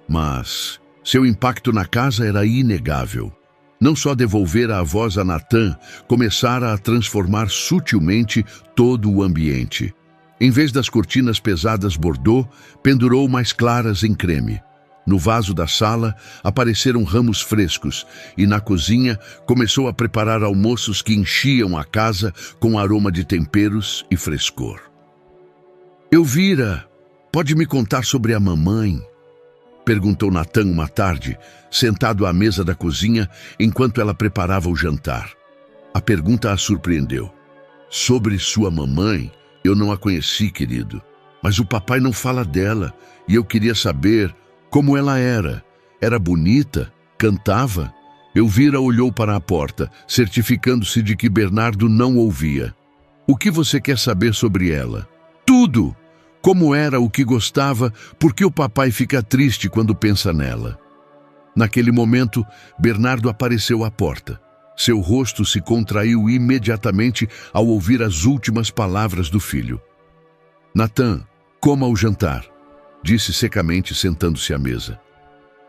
mas seu impacto na casa era inegável. Não só devolvera a voz a Natan, começara a transformar sutilmente todo o ambiente. Em vez das cortinas pesadas bordô, pendurou mais claras em creme. No vaso da sala apareceram ramos frescos e na cozinha começou a preparar almoços que enchiam a casa com aroma de temperos e frescor. "Elvira, pode me contar sobre a mamãe?" perguntou Natan uma tarde, sentado à mesa da cozinha enquanto ela preparava o jantar. A pergunta a surpreendeu. "Sobre sua mamãe, eu não a conheci, querido. Mas o papai não fala dela e eu queria saber como ela era. Era bonita? Cantava?" Elvira olhou para a porta, certificando-se de que Bernardo não ouvia. "O que você quer saber sobre ela?" "Tudo! Como era, o que gostava, por que o papai fica triste quando pensa nela?" Naquele momento, Bernardo apareceu à porta. Seu rosto se contraiu imediatamente ao ouvir as últimas palavras do filho. "Natan, coma o jantar", disse secamente, sentando-se à mesa.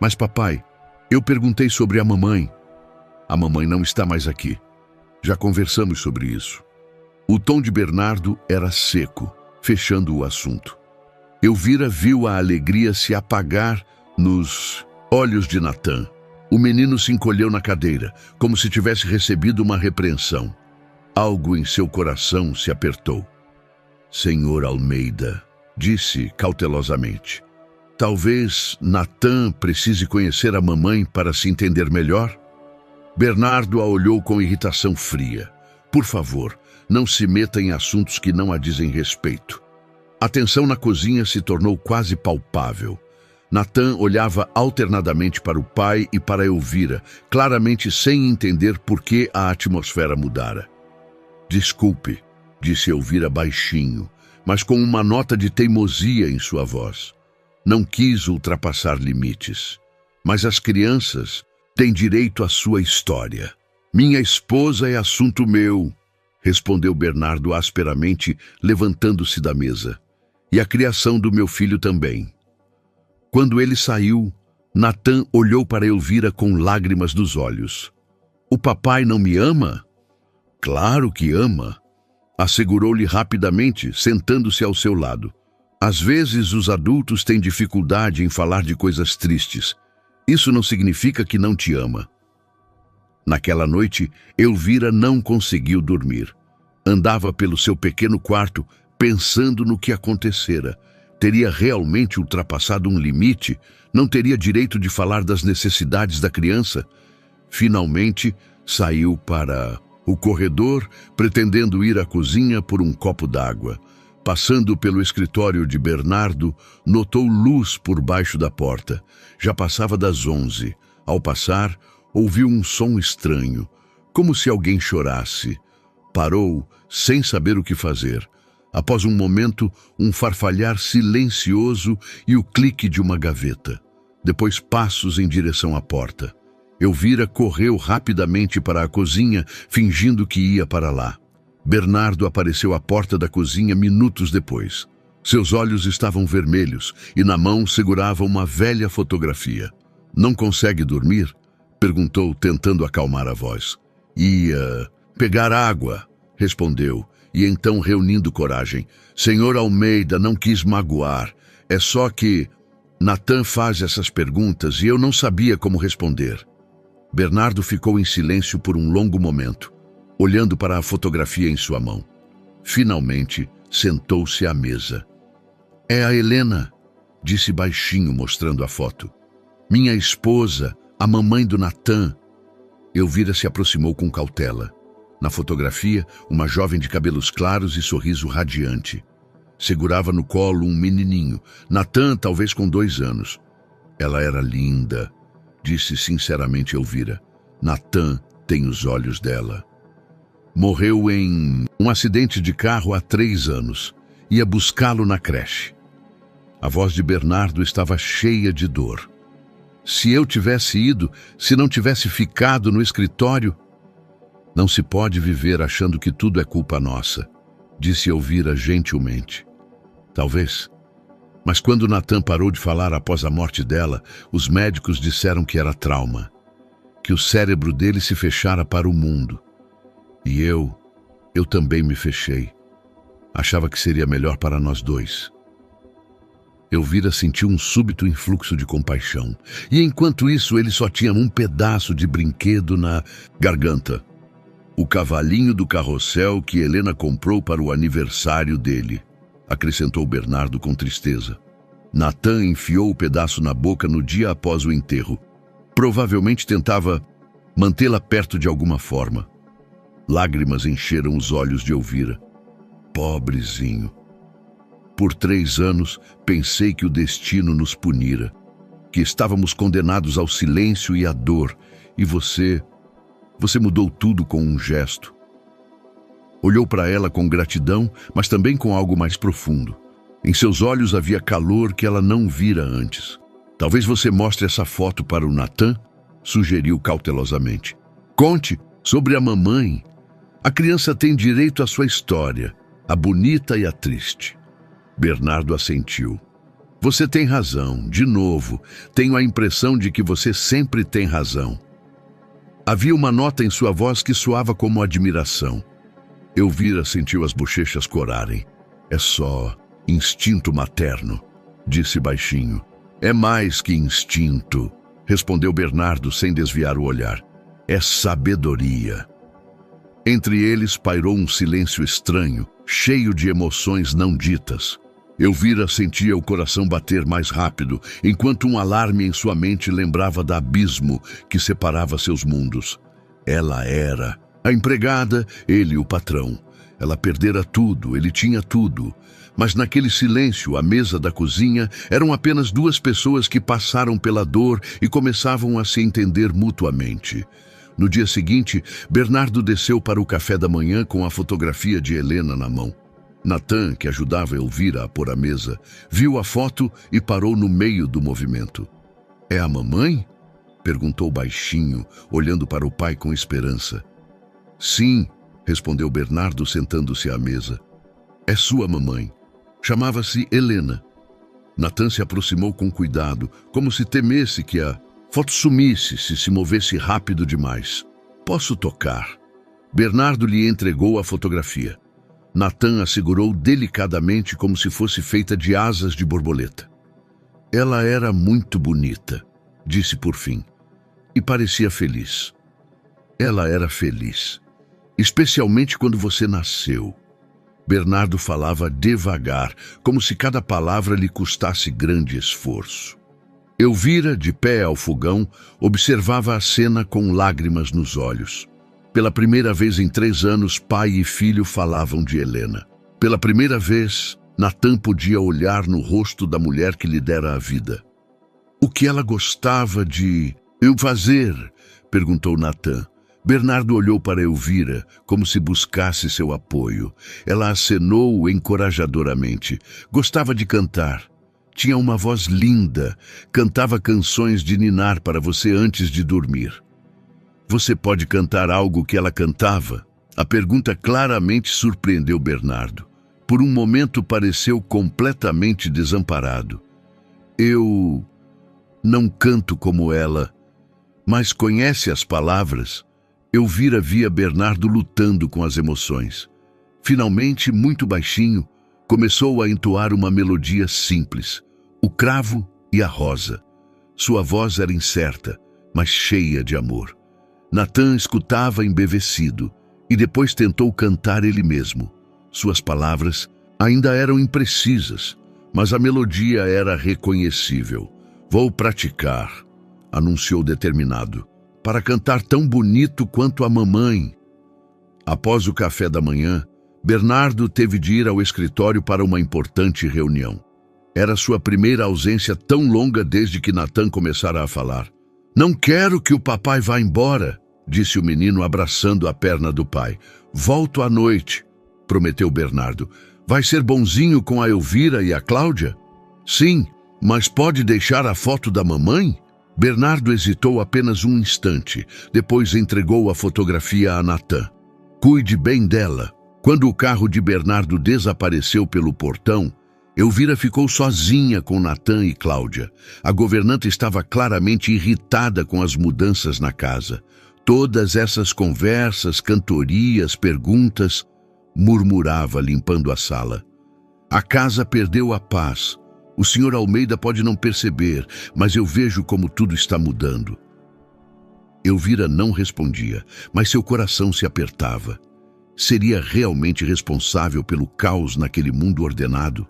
"Mas papai, Eu perguntei sobre a mamãe. A mamãe não está mais aqui. Já conversamos sobre isso. O tom de Bernardo era seco, fechando o assunto. Elvira viu a alegria se apagar nos olhos de Natan. O menino se encolheu na cadeira, como se tivesse recebido uma repreensão. Algo em seu coração se apertou. Senhor Almeida, disse cautelosamente. Talvez Natan precise conhecer a mamãe para se entender melhor? Bernardo a olhou com irritação fria. Por favor, não se meta em assuntos que não a dizem respeito. A tensão na cozinha se tornou quase palpável. Natan olhava alternadamente para o pai e para Elvira, claramente sem entender por que a atmosfera mudara. Desculpe, disse Elvira baixinho, mas com uma nota de teimosia em sua voz. Não quis ultrapassar limites. Mas as crianças têm direito à sua história. Minha esposa é assunto meu, respondeu Bernardo asperamente, levantando-se da mesa. E a criação do meu filho também. Quando ele saiu, Natan olhou para Elvira com lágrimas nos olhos. O papai não me ama? Claro que ama, assegurou-lhe rapidamente, sentando-se ao seu lado. Às vezes os adultos têm dificuldade em falar de coisas tristes. Isso não significa que não te ama. Naquela noite, Elvira não conseguiu dormir. Andava pelo seu pequeno quarto, pensando no que acontecera. Teria realmente ultrapassado um limite? Não teria direito de falar das necessidades da criança? Finalmente, saiu para o corredor, pretendendo ir à cozinha por um copo d'água. Passando pelo escritório de Bernardo, notou luz por baixo da porta. Já passava das 11. Ao passar, ouviu um som estranho, como se alguém chorasse. Parou, sem saber o que fazer. Após um momento, um farfalhar silencioso e o clique de uma gaveta. Depois passos em direção à porta. Elvira correu rapidamente para a cozinha, fingindo que ia para lá. Bernardo apareceu à porta da cozinha minutos depois. Seus olhos estavam vermelhos e na mão segurava uma velha fotografia. Não consegue dormir? Perguntou, tentando acalmar a voz. Ia pegar água, respondeu. E então, reunindo coragem, Senhor Almeida, não quis magoar. É só que Natan faz essas perguntas e eu não sabia como responder. Bernardo ficou em silêncio por um longo momento, olhando para a fotografia em sua mão. Finalmente, sentou-se à mesa. É a Helena, disse baixinho, mostrando a foto. Minha esposa, a mamãe do Natan. Elvira se aproximou com cautela. Na fotografia, uma jovem de cabelos claros e sorriso radiante. Segurava no colo um menininho, Natan talvez com 2 anos. Ela era linda, disse sinceramente Elvira. Natan tem os olhos dela. Morreu em um acidente de carro há 3 anos. Ia buscá-lo na creche. A voz de Bernardo estava cheia de dor. Se eu tivesse ido, se não tivesse ficado no escritório... Não se pode viver achando que tudo é culpa nossa, disse Elvira gentilmente. Talvez. Mas quando Natan parou de falar após a morte dela, os médicos disseram que era trauma, que o cérebro dele se fechara para o mundo. E eu também me fechei. Achava que seria melhor para nós dois. Elvira sentiu um súbito influxo de compaixão. E enquanto isso, ele só tinha um pedaço de brinquedo na garganta. O cavalinho do carrossel que Helena comprou para o aniversário dele, acrescentou Bernardo com tristeza. Natan enfiou o pedaço na boca no dia após o enterro. Provavelmente tentava mantê-la perto de alguma forma. Lágrimas encheram os olhos de Elvira. Pobrezinho. Por 3 anos, pensei que o destino nos punira, que estávamos condenados ao silêncio e à dor, e você mudou tudo com um gesto. Olhou para ela com gratidão, mas também com algo mais profundo. Em seus olhos havia calor que ela não vira antes. Talvez você mostre essa foto para o Natan, sugeriu cautelosamente. Conte sobre a mamãe. A criança tem direito à sua história, a bonita e a triste. Bernardo assentiu. Você tem razão. De novo, tenho a impressão de que você sempre tem razão. Havia uma nota em sua voz que soava como admiração. Elvira sentiu as bochechas corarem. É só instinto materno, disse baixinho. É mais que instinto, respondeu Bernardo sem desviar o olhar. É sabedoria. Entre eles pairou um silêncio estranho, cheio de emoções não ditas. Elvira sentia o coração bater mais rápido, enquanto um alarme em sua mente lembrava do abismo que separava seus mundos. Ela era a empregada, ele o patrão. Ela perdera tudo, ele tinha tudo. Mas naquele silêncio, à mesa da cozinha, eram apenas duas pessoas que passaram pela dor e começavam a se entender mutuamente. No dia seguinte, Bernardo desceu para o café da manhã com a fotografia de Helena na mão. Natan, que ajudava Elvira a pôr a mesa, viu a foto e parou no meio do movimento. "É a mamãe?" perguntou baixinho, olhando para o pai com esperança. "Sim", respondeu Bernardo sentando-se à mesa. "É sua mamãe. Chamava-se Helena." Natan se aproximou com cuidado, como se temesse que a foto sumisse se movesse rápido demais. "Posso tocar?" Bernardo lhe entregou a fotografia. Natan a segurou delicadamente como se fosse feita de asas de borboleta. "Ela era muito bonita", disse por fim, "e parecia feliz." "Ela era feliz, especialmente quando você nasceu." Bernardo falava devagar, como se cada palavra lhe custasse grande esforço. Elvira, de pé ao fogão, observava a cena com lágrimas nos olhos. Pela primeira vez em 3 anos, pai e filho falavam de Helena. Pela primeira vez, Natan podia olhar no rosto da mulher que lhe dera a vida. "O que ela gostava de eu fazer?" perguntou Natan. Bernardo olhou para Elvira, como se buscasse seu apoio. Ela acenou encorajadoramente. Gostava de cantar. Tinha uma voz linda. Cantava canções de ninar para você antes de dormir. "Você pode cantar algo que ela cantava?" A pergunta claramente surpreendeu Bernardo. Por um momento pareceu completamente desamparado. "Eu não canto como ela, mas conhece as palavras?" Elvira via Bernardo lutando com as emoções. Finalmente, muito baixinho, começou a entoar uma melodia simples, o cravo e a rosa. Sua voz era incerta, mas cheia de amor. Natan escutava embevecido e depois tentou cantar ele mesmo. Suas palavras ainda eram imprecisas, mas a melodia era reconhecível. "Vou praticar", anunciou determinado, "para cantar tão bonito quanto a mamãe." Após o café da manhã, Bernardo teve de ir ao escritório para uma importante reunião. Era sua primeira ausência tão longa desde que Natan começara a falar. "Não quero que o papai vá embora", disse o menino abraçando a perna do pai. "Volto à noite", prometeu Bernardo. "Vai ser bonzinho com a Elvira e a Cláudia?" "Sim, mas pode deixar a foto da mamãe?" Bernardo hesitou apenas um instante, depois entregou a fotografia a Natan. "Cuide bem dela." Quando o carro de Bernardo desapareceu pelo portão, Elvira ficou sozinha com Natan e Cláudia. A governanta estava claramente irritada com as mudanças na casa. Todas essas conversas, cantorias, perguntas, murmurava limpando a sala. "A casa perdeu a paz. O Sr. Almeida pode não perceber, mas eu vejo como tudo está mudando." Elvira não respondia, mas seu coração se apertava. Seria realmente responsável pelo caos naquele mundo ordenado?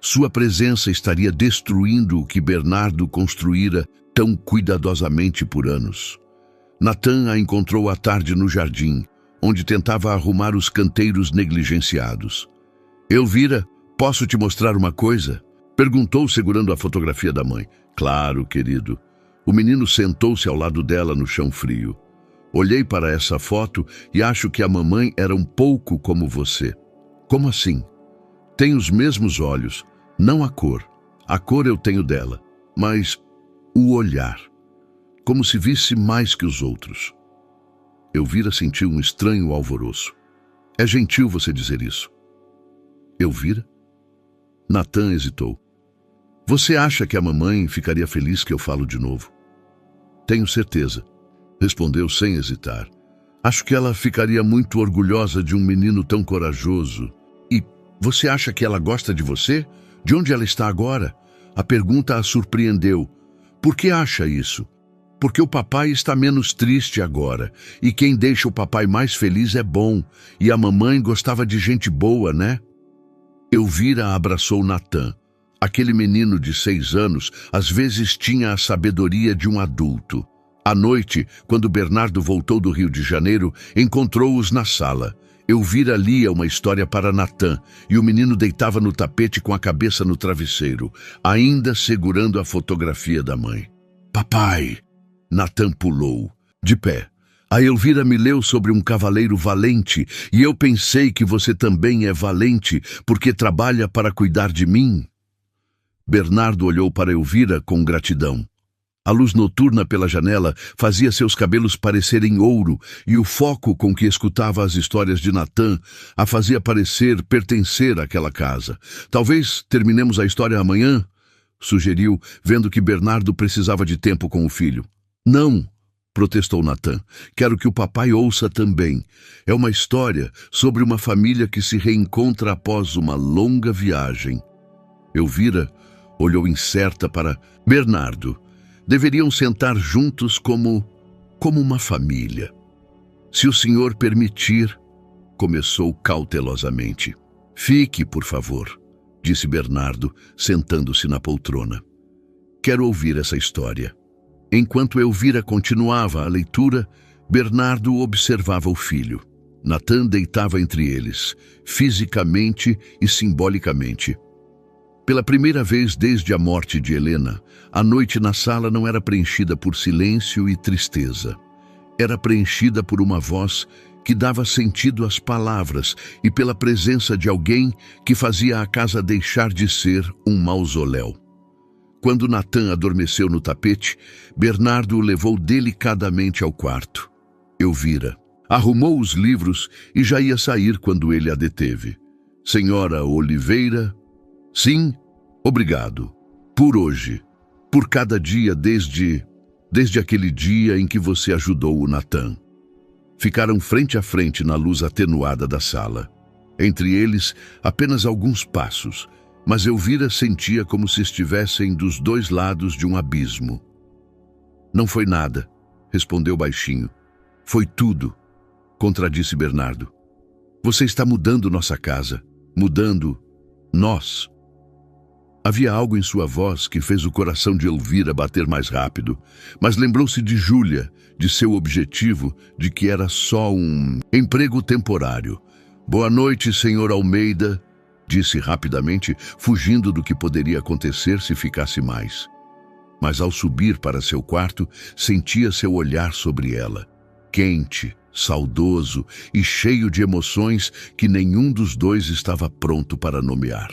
Sua presença estaria destruindo o que Bernardo construíra tão cuidadosamente por anos. Natan a encontrou à tarde no jardim, onde tentava arrumar os canteiros negligenciados. "Elvira, posso te mostrar uma coisa?" perguntou segurando a fotografia da mãe. "Claro, querido." O menino sentou-se ao lado dela no chão frio. "Olhei para essa foto e acho que a mamãe era um pouco como você." "Como assim?" "Tem os mesmos olhos, não a cor. A cor eu tenho dela, mas o olhar. Como se visse mais que os outros." Elvira sentiu um estranho alvoroço. "É gentil você dizer isso." "Elvira?" Natan hesitou. Você acha que a mamãe ficaria feliz que eu falo de novo? Tenho certeza, respondeu sem hesitar. Acho que ela ficaria muito orgulhosa de um menino tão corajoso. E você acha que ela gosta de você? De onde ela está agora? A pergunta a surpreendeu. Por que acha isso? Porque o papai está menos triste agora, e quem deixa o papai mais feliz é bom, e a mamãe gostava de gente boa, né? Elvira abraçou Natan. Aquele menino de 6 anos às vezes tinha a sabedoria de um adulto. À noite, quando Bernardo voltou do Rio de Janeiro, encontrou-os na sala. Elvira lia uma história para Natan, e o menino deitava no tapete com a cabeça no travesseiro, ainda segurando a fotografia da mãe. Papai! Natan pulou, de pé. A Elvira me leu sobre um cavaleiro valente, e eu pensei que você também é valente, porque trabalha para cuidar de mim. Bernardo olhou para Elvira com gratidão. A luz noturna pela janela fazia seus cabelos parecerem ouro, e o foco com que escutava as histórias de Natan a fazia pertencer àquela casa. Talvez terminemos a história amanhã? Sugeriu, vendo que Bernardo precisava de tempo com o filho. Não, protestou Natan. Quero que o papai ouça também. É uma história sobre uma família que se reencontra após uma longa viagem. Elvira olhou incerta para Bernardo. Deveriam sentar juntos como uma família. Se o senhor permitir, começou cautelosamente. Fique, por favor, disse Bernardo, sentando-se na poltrona. Quero ouvir essa história. Enquanto Elvira continuava a leitura, Bernardo observava o filho. Natan deitava entre eles, fisicamente e simbolicamente. Pela primeira vez desde a morte de Helena, a noite na sala não era preenchida por silêncio e tristeza. Era preenchida por uma voz que dava sentido às palavras e pela presença de alguém que fazia a casa deixar de ser um mausoléu. Quando Natan adormeceu no tapete, Bernardo o levou delicadamente ao quarto. Elvira arrumou os livros e já ia sair quando ele a deteve. Senhora Oliveira... Sim, obrigado. Por hoje. Por cada dia desde aquele dia em que você ajudou o Natan. Ficaram frente a frente na luz atenuada da sala. Entre eles, apenas alguns passos, mas Elvira sentia como se estivessem dos dois lados de um abismo. Não foi nada, respondeu baixinho. Foi tudo, contradisse Bernardo. Você está mudando nossa casa, mudando nós. Havia algo em sua voz que fez o coração de Elvira bater mais rápido, mas lembrou-se de Júlia, de seu objetivo, de que era só um emprego temporário. Boa noite, senhor Almeida, disse rapidamente, fugindo do que poderia acontecer se ficasse mais. Mas ao subir para seu quarto, sentia seu olhar sobre ela, quente, saudoso e cheio de emoções que nenhum dos dois estava pronto para nomear.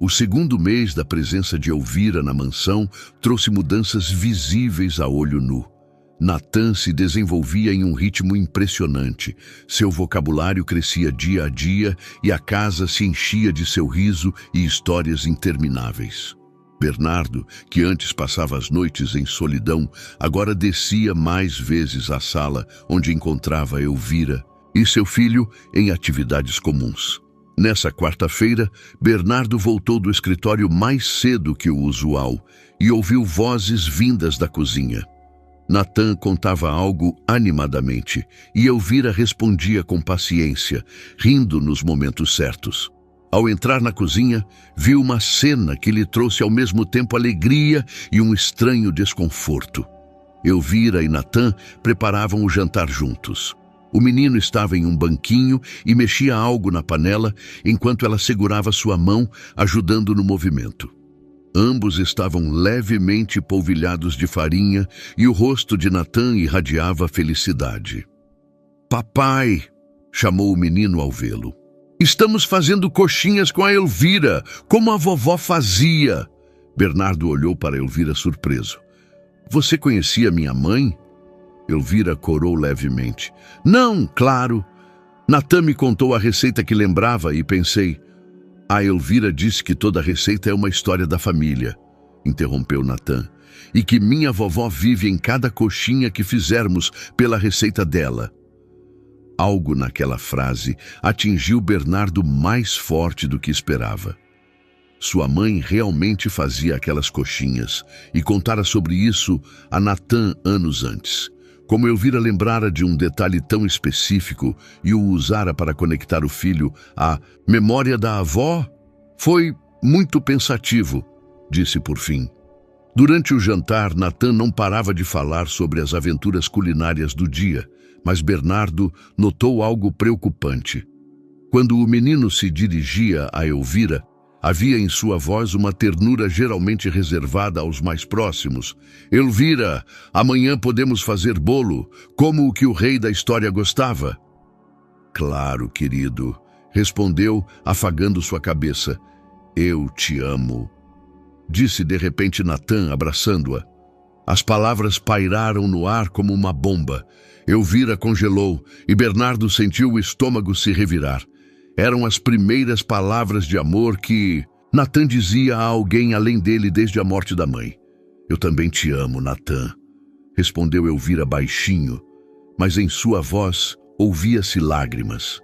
O segundo mês da presença de Elvira na mansão trouxe mudanças visíveis a olho nu. Natan se desenvolvia em um ritmo impressionante. Seu vocabulário crescia dia a dia e a casa se enchia de seu riso e histórias intermináveis. Bernardo, que antes passava as noites em solidão, agora descia mais vezes à sala onde encontrava Elvira e seu filho em atividades comuns. Nessa quarta-feira, Bernardo voltou do escritório mais cedo que o usual e ouviu vozes vindas da cozinha. Natan contava algo animadamente e Elvira respondia com paciência, rindo nos momentos certos. Ao entrar na cozinha, viu uma cena que lhe trouxe ao mesmo tempo alegria e um estranho desconforto. Elvira e Natan preparavam o jantar juntos. O menino estava em um banquinho e mexia algo na panela enquanto ela segurava sua mão, ajudando no movimento. Ambos estavam levemente polvilhados de farinha e o rosto de Natan irradiava felicidade. Papai, chamou o menino ao vê-lo. Estamos fazendo coxinhas com a Elvira, como a vovó fazia. Bernardo olhou para Elvira surpreso. Você conhecia minha mãe? Elvira corou levemente. Não, claro. Natan me contou a receita que lembrava e pensei... A Elvira disse que toda receita é uma história da família. interrompeu Natan, e que minha vovó vive em cada coxinha que fizermos pela receita dela. Algo naquela frase atingiu Bernardo mais forte do que esperava. Sua mãe realmente fazia aquelas coxinhas e contara sobre isso a Natan anos antes. Como Elvira lembrara de um detalhe tão específico e o usara para conectar o filho à memória da avó, foi muito pensativo, disse por fim. Durante o jantar, Natan não parava de falar sobre as aventuras culinárias do dia, mas Bernardo notou algo preocupante. Quando o menino se dirigia a Elvira, havia em sua voz uma ternura geralmente reservada aos mais próximos. Elvira, amanhã podemos fazer bolo, como o que o rei da história gostava. Claro, querido, respondeu, afagando sua cabeça. Eu te amo, disse de repente Natan, abraçando-a. As palavras pairaram no ar como uma bomba. Elvira congelou e Bernardo sentiu o estômago se revirar. Eram as primeiras palavras de amor que Natan dizia a alguém além dele desde a morte da mãe. Eu também te amo, Natan, respondeu Elvira baixinho, mas em sua voz ouvia-se lágrimas.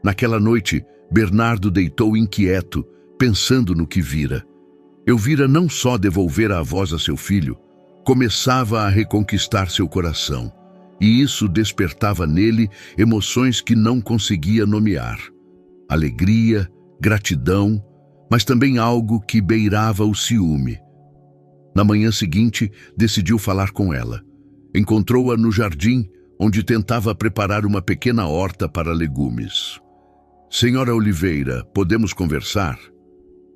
Naquela noite, Bernardo deitou inquieto, pensando no que vira. Elvira não só devolvera a voz a seu filho, começava a reconquistar seu coração, e isso despertava nele emoções que não conseguia nomear. Alegria, gratidão, mas também algo que beirava o ciúme. Na manhã seguinte, decidiu falar com ela. Encontrou-a no jardim, onde tentava preparar uma pequena horta para legumes. Senhora Oliveira, podemos conversar?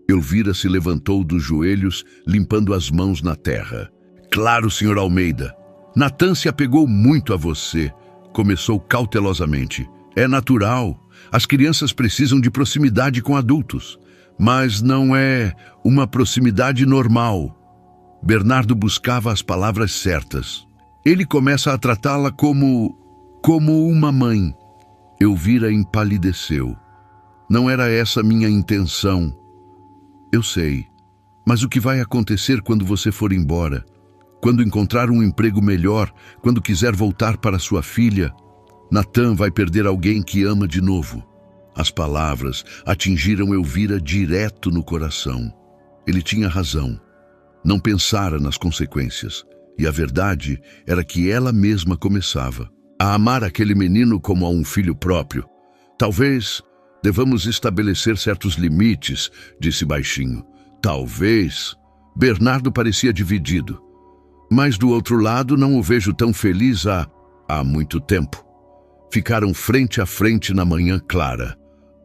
Elvira se levantou dos joelhos, limpando as mãos na terra. Claro, senhor Almeida. Natan se apegou muito a você, começou cautelosamente. É natural. As crianças precisam de proximidade com adultos, mas não é uma proximidade normal. Bernardo buscava as palavras certas. Ele começa a tratá-la como uma mãe. Elvira empalideceu. Não era essa minha intenção. Eu sei, mas o que vai acontecer quando você for embora? Quando encontrar um emprego melhor, quando quiser voltar para sua filha? Natan vai perder alguém que ama de novo. As palavras atingiram Elvira direto no coração. Ele tinha razão. Não pensara nas consequências. E a verdade era que ela mesma começava a amar aquele menino como a um filho próprio. Talvez devamos estabelecer certos limites, disse baixinho. Talvez. Bernardo parecia dividido. Mas do outro lado não o vejo tão feliz há muito tempo. Ficaram frente a frente na manhã clara,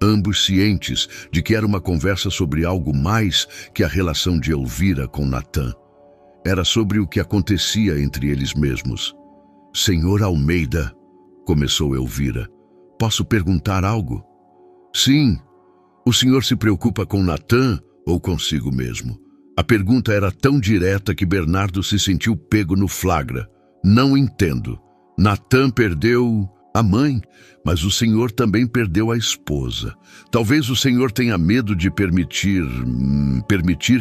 ambos cientes de que era uma conversa sobre algo mais que a relação de Elvira com Natan. Era sobre o que acontecia entre eles mesmos. Senhor Almeida, começou Elvira, posso perguntar algo? Sim. O senhor se preocupa com Natan ou consigo mesmo? A pergunta era tão direta que Bernardo se sentiu pego no flagra. Não entendo. Natan perdeu a mãe, mas o senhor também perdeu a esposa. Talvez o senhor tenha medo de permitir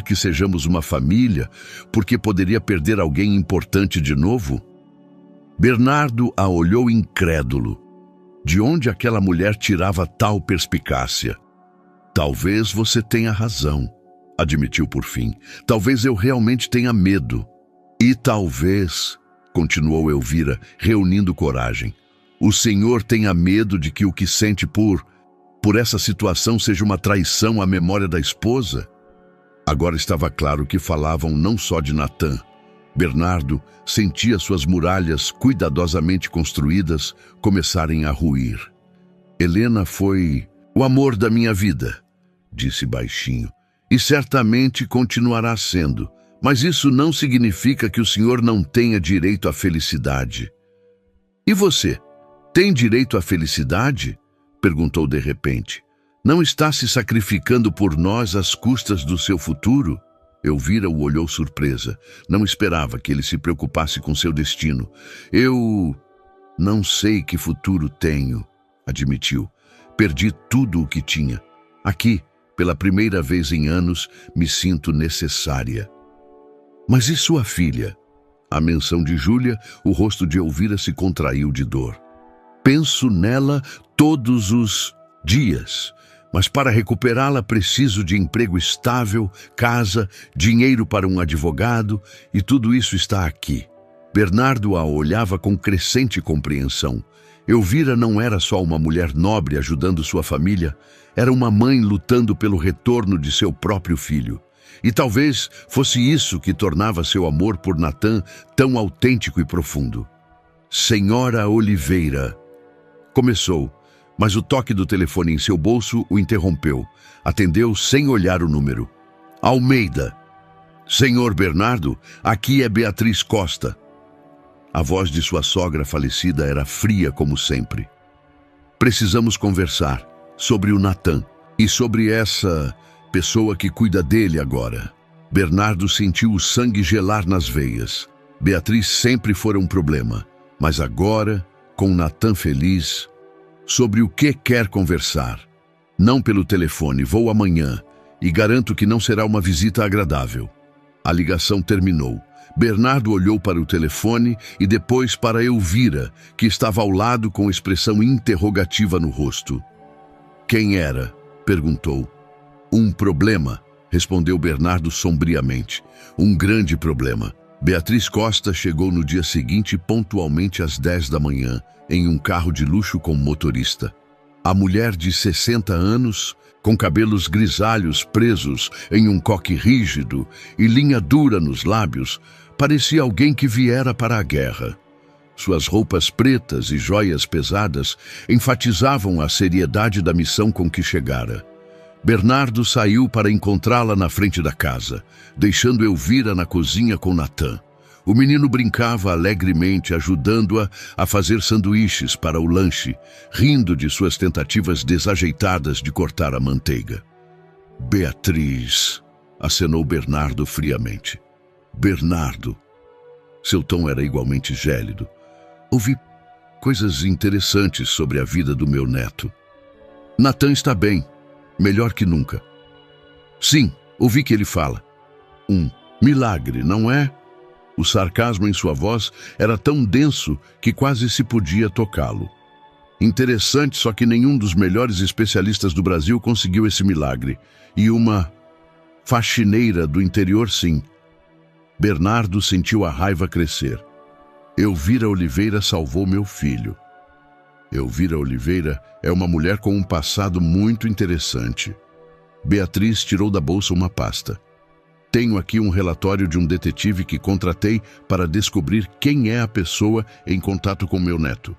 que sejamos uma família, porque poderia perder alguém importante de novo? Bernardo a olhou incrédulo. De onde aquela mulher tirava tal perspicácia? Talvez você tenha razão, admitiu por fim. Talvez eu realmente tenha medo. E talvez, continuou Elvira, reunindo coragem, o senhor tenha medo de que o que sente por essa situação seja uma traição à memória da esposa? Agora estava claro que falavam não só de Natan. Bernardo sentia suas muralhas cuidadosamente construídas começarem a ruir. Helena foi o amor da minha vida, disse baixinho, e certamente continuará sendo. Mas isso não significa que o senhor não tenha direito à felicidade. E você? Tem direito à felicidade? Perguntou de repente. Não está se sacrificando por nós às custas do seu futuro? Elvira o olhou surpresa. Não esperava que ele se preocupasse com seu destino. Eu não sei que futuro tenho, admitiu. Perdi tudo o que tinha. Aqui, pela primeira vez em anos, me sinto necessária. Mas e sua filha? À menção de Júlia, o rosto de Elvira se contraiu de dor. Penso nela todos os dias, mas para recuperá-la preciso de emprego estável, casa, dinheiro para um advogado, e tudo isso está aqui. Bernardo a olhava com crescente compreensão. Elvira não era só uma mulher nobre ajudando sua família, era uma mãe lutando pelo retorno de seu próprio filho. E talvez fosse isso que tornava seu amor por Natan tão autêntico e profundo. Senhora Oliveira. Começou, mas o toque do telefone em seu bolso o interrompeu. Atendeu sem olhar o número. Almeida. Senhor Bernardo, aqui é Beatriz Costa. A voz de sua sogra falecida era fria como sempre. Precisamos conversar sobre o Natan e sobre essa pessoa que cuida dele agora. Bernardo sentiu o sangue gelar nas veias. Beatriz sempre fora um problema, mas agora, com Natan feliz, sobre o que quer conversar? Não pelo telefone, vou amanhã e garanto que não será uma visita agradável. A ligação terminou. Bernardo olhou para o telefone e depois para Elvira, que estava ao lado com expressão interrogativa no rosto. Quem era? Perguntou. Um problema, respondeu Bernardo sombriamente. Um grande problema. Beatriz Costa chegou no dia seguinte pontualmente às 10 da manhã, em um carro de luxo com motorista. A mulher de 60 anos, com cabelos grisalhos presos em um coque rígido e linha dura nos lábios, parecia alguém que viera para a guerra. Suas roupas pretas e joias pesadas enfatizavam a seriedade da missão com que chegara. Bernardo saiu para encontrá-la na frente da casa, deixando Elvira na cozinha com Natan. O menino brincava alegremente, ajudando-a a fazer sanduíches para o lanche, rindo de suas tentativas desajeitadas de cortar a manteiga. Beatriz, acenou Bernardo friamente. Bernardo. Seu tom era igualmente gélido. Ouvi coisas interessantes sobre a vida do meu neto. Natan está bem, melhor que nunca. Sim, ouvi que ele fala. Um milagre, não é? O sarcasmo em sua voz era tão denso que quase se podia tocá-lo. Interessante, só que nenhum dos melhores especialistas do Brasil conseguiu esse milagre. E uma faxineira do interior, sim. Bernardo sentiu a raiva crescer. Elvira Oliveira salvou meu filho. Elvira Oliveira é uma mulher com um passado muito interessante. Beatriz tirou da bolsa uma pasta. Tenho aqui um relatório de um detetive que contratei para descobrir quem é a pessoa em contato com meu neto.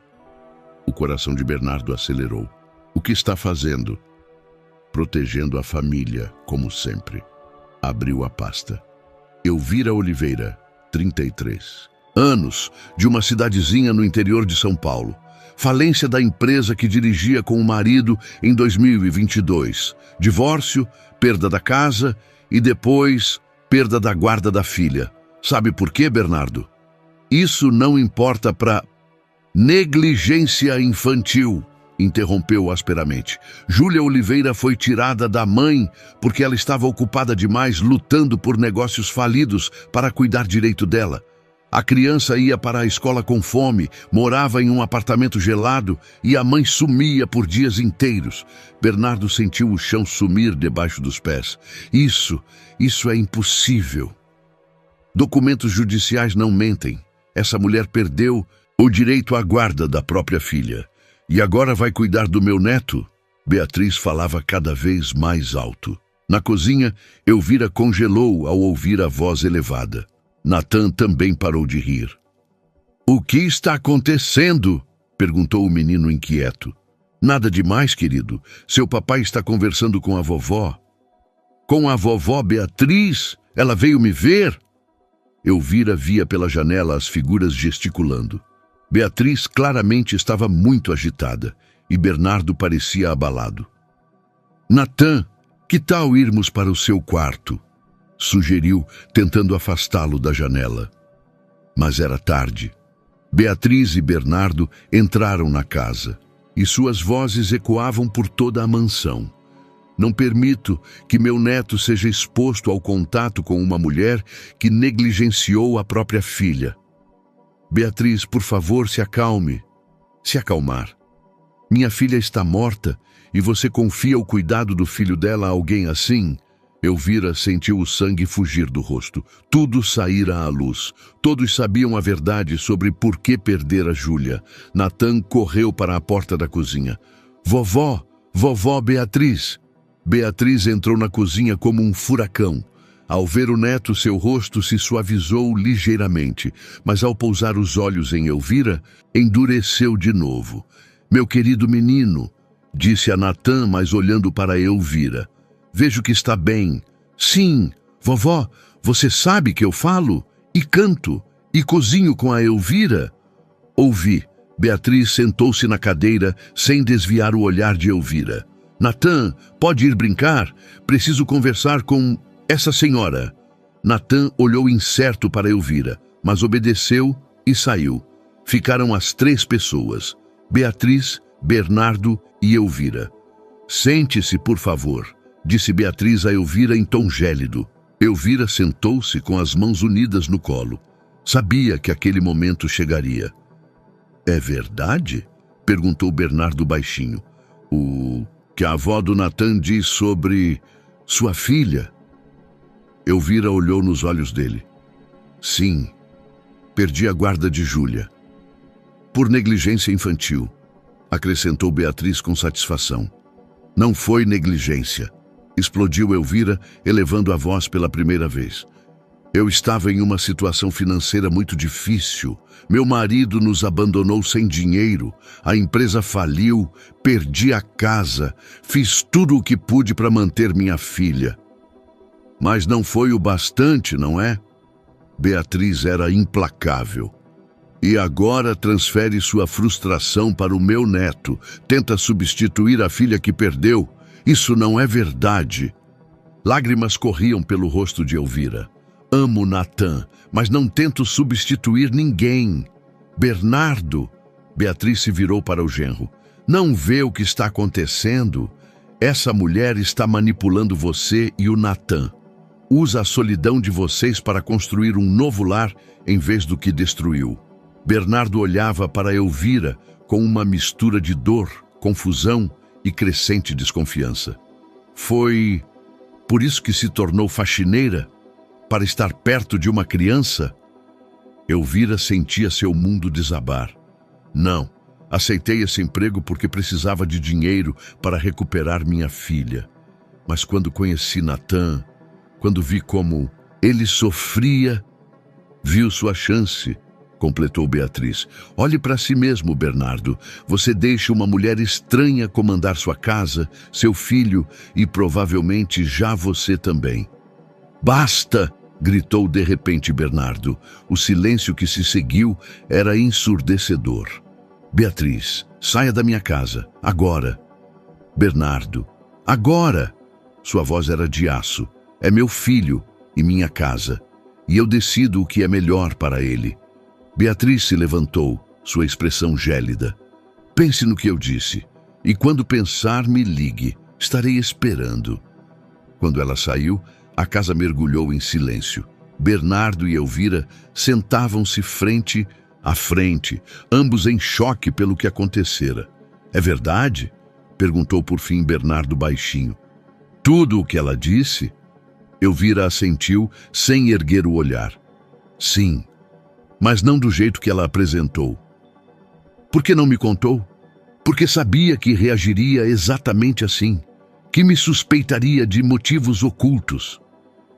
O coração de Bernardo acelerou. O que está fazendo? Protegendo a família, como sempre. Abriu a pasta. Elvira Oliveira, 33 anos, de uma cidadezinha no interior de São Paulo. Falência da empresa que dirigia com o marido em 2022. Divórcio, perda da casa e depois perda da guarda da filha. Sabe por quê, Bernardo? Isso não importa para negligência infantil, interrompeu asperamente. Júlia Oliveira foi tirada da mãe porque ela estava ocupada demais lutando por negócios falidos para cuidar direito dela. A criança ia para a escola com fome, morava em um apartamento gelado e a mãe sumia por dias inteiros. Bernardo sentiu o chão sumir debaixo dos pés. Isso é impossível. Documentos judiciais não mentem. Essa mulher perdeu o direito à guarda da própria filha. E agora vai cuidar do meu neto? Beatriz falava cada vez mais alto. Na cozinha, Elvira congelou ao ouvir a voz elevada. Natan também parou de rir. O que está acontecendo? Perguntou o menino inquieto. Nada demais, querido. Seu papai está conversando com a vovó. Com a vovó Beatriz? Ela veio me ver? Elvira via pela janela as figuras gesticulando. Beatriz claramente estava muito agitada e Bernardo parecia abalado. Natan, que tal irmos para o seu quarto? Sugeriu, tentando afastá-lo da janela. Mas era tarde. Beatriz e Bernardo entraram na casa, e suas vozes ecoavam por toda a mansão. Não permito que meu neto seja exposto ao contato com uma mulher que negligenciou a própria filha. Beatriz, por favor, se acalme. Se acalmar. Minha filha está morta e você confia o cuidado do filho dela a alguém assim? Elvira sentiu o sangue fugir do rosto. Tudo saíra à luz. Todos sabiam a verdade sobre por que perdera Júlia. Natan correu para a porta da cozinha. Vovó, vovó Beatriz. Beatriz entrou na cozinha como um furacão. Ao ver o neto, seu rosto se suavizou ligeiramente, mas ao pousar os olhos em Elvira, endureceu de novo. Meu querido menino, disse a Natan, mas olhando para Elvira. Vejo que está bem. Sim, vovó, você sabe que eu falo, e canto, e cozinho com a Elvira? Ouvi. Beatriz sentou-se na cadeira, sem desviar o olhar de Elvira. Natan, pode ir brincar? Preciso conversar com essa senhora. Natan olhou incerto para Elvira, mas obedeceu e saiu. Ficaram as 3 pessoas, Beatriz, Bernardo e Elvira. Sente-se, por favor, disse Beatriz a Elvira em tom gélido. Elvira sentou-se com as mãos unidas no colo. Sabia que aquele momento chegaria. É verdade? Perguntou Bernardo baixinho. O que a avó do Natan diz sobre sua filha? Elvira olhou nos olhos dele. Sim, perdi a guarda de Júlia. Por negligência infantil, acrescentou Beatriz com satisfação. Não foi negligência, explodiu Elvira, elevando a voz pela primeira vez. Eu estava em uma situação financeira muito difícil. Meu marido nos abandonou sem dinheiro, a empresa faliu, perdi a casa, fiz tudo o que pude para manter minha filha. Mas não foi o bastante, não é? Beatriz era implacável. E agora transfere sua frustração para o meu neto, tenta substituir a filha que perdeu. Isso não é verdade. Lágrimas corriam pelo rosto de Elvira. Amo Natan, mas não tento substituir ninguém. Bernardo, Beatriz se virou para o genro. Não vê o que está acontecendo? Essa mulher está manipulando você e o Natan. Usa a solidão de vocês para construir um novo lar em vez do que destruiu. Bernardo olhava para Elvira com uma mistura de dor, confusão e crescente desconfiança. Foi por isso que se tornou faxineira? Para estar perto de uma criança? Elvira sentia seu mundo desabar. Não, aceitei esse emprego porque precisava de dinheiro para recuperar minha filha. Mas quando conheci Natan, quando vi como ele sofria, viu sua chance, completou Beatriz. Olhe para si mesmo, Bernardo. Você deixa uma mulher estranha comandar sua casa, seu filho e provavelmente já você também. Basta! Gritou de repente Bernardo. O silêncio que se seguiu era ensurdecedor. Beatriz, saia da minha casa, agora. Bernardo, agora! Sua voz era de aço. É meu filho e minha casa, e eu decido o que é melhor para ele. Beatriz se levantou, sua expressão gélida. Pense no que eu disse, e quando pensar, me ligue. Estarei esperando. Quando ela saiu, a casa mergulhou em silêncio. Bernardo e Elvira sentavam-se frente a frente, ambos em choque pelo que acontecera. É verdade? Perguntou por fim Bernardo baixinho. Tudo o que ela disse? Elvira assentiu, sem erguer o olhar. Sim, mas não do jeito que ela apresentou. Por que não me contou? Porque sabia que reagiria exatamente assim, que me suspeitaria de motivos ocultos.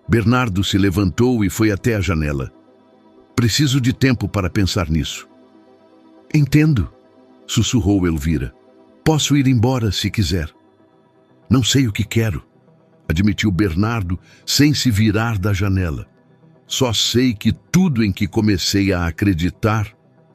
Bernardo se levantou e foi até a janela. Preciso de tempo para pensar nisso. Entendo, sussurrou Elvira. Posso ir embora se quiser. Não sei o que quero, admitiu Bernardo sem se virar da janela. Só sei que tudo em que comecei a acreditar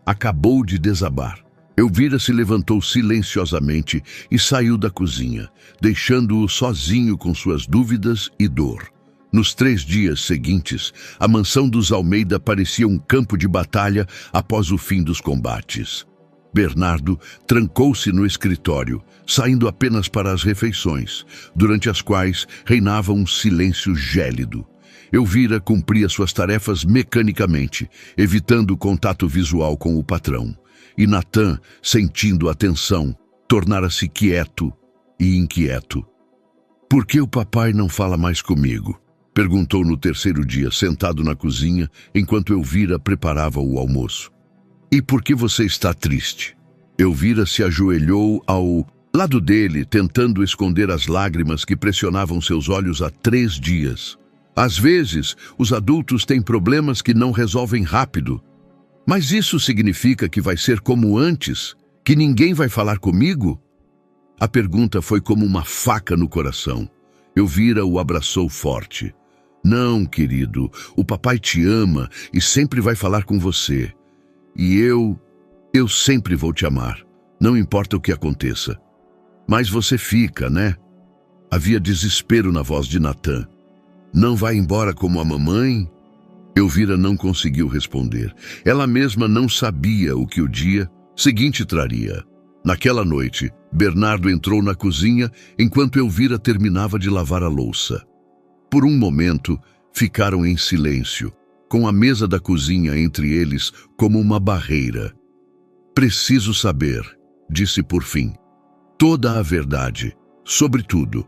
acabou de desabar. Elvira se levantou silenciosamente e saiu da cozinha, deixando-o sozinho com suas dúvidas e dor. Nos 3 dias seguintes, a mansão dos Almeida parecia um campo de batalha após o fim dos combates. Bernardo trancou-se no escritório, saindo apenas para as refeições, durante as quais reinava um silêncio gélido. Elvira cumpria suas tarefas mecanicamente, evitando o contato visual com o patrão. E Natan, sentindo a tensão, tornara-se quieto e inquieto. "Por que o papai não fala mais comigo?" perguntou no terceiro dia, sentado na cozinha, enquanto Elvira preparava o almoço. "E por que você está triste?" Elvira se ajoelhou ao lado dele, tentando esconder as lágrimas que pressionavam seus olhos há 3 dias. "Às vezes, os adultos têm problemas que não resolvem rápido. Mas isso significa que vai ser como antes? Que ninguém vai falar comigo?" A pergunta foi como uma faca no coração. Elvira o abraçou forte. "Não, querido, o papai te ama e sempre vai falar com você. E eu sempre vou te amar, não importa o que aconteça. Mas você fica, né?" Havia desespero na voz de Natan. "Não vai embora como a mamãe?" Elvira não conseguiu responder. Ela mesma não sabia o que o dia seguinte traria. Naquela noite, Bernardo entrou na cozinha enquanto Elvira terminava de lavar a louça. Por um momento, ficaram em silêncio, com a mesa da cozinha entre eles como uma barreira. "Preciso saber", disse por fim, "toda a verdade, sobre tudo."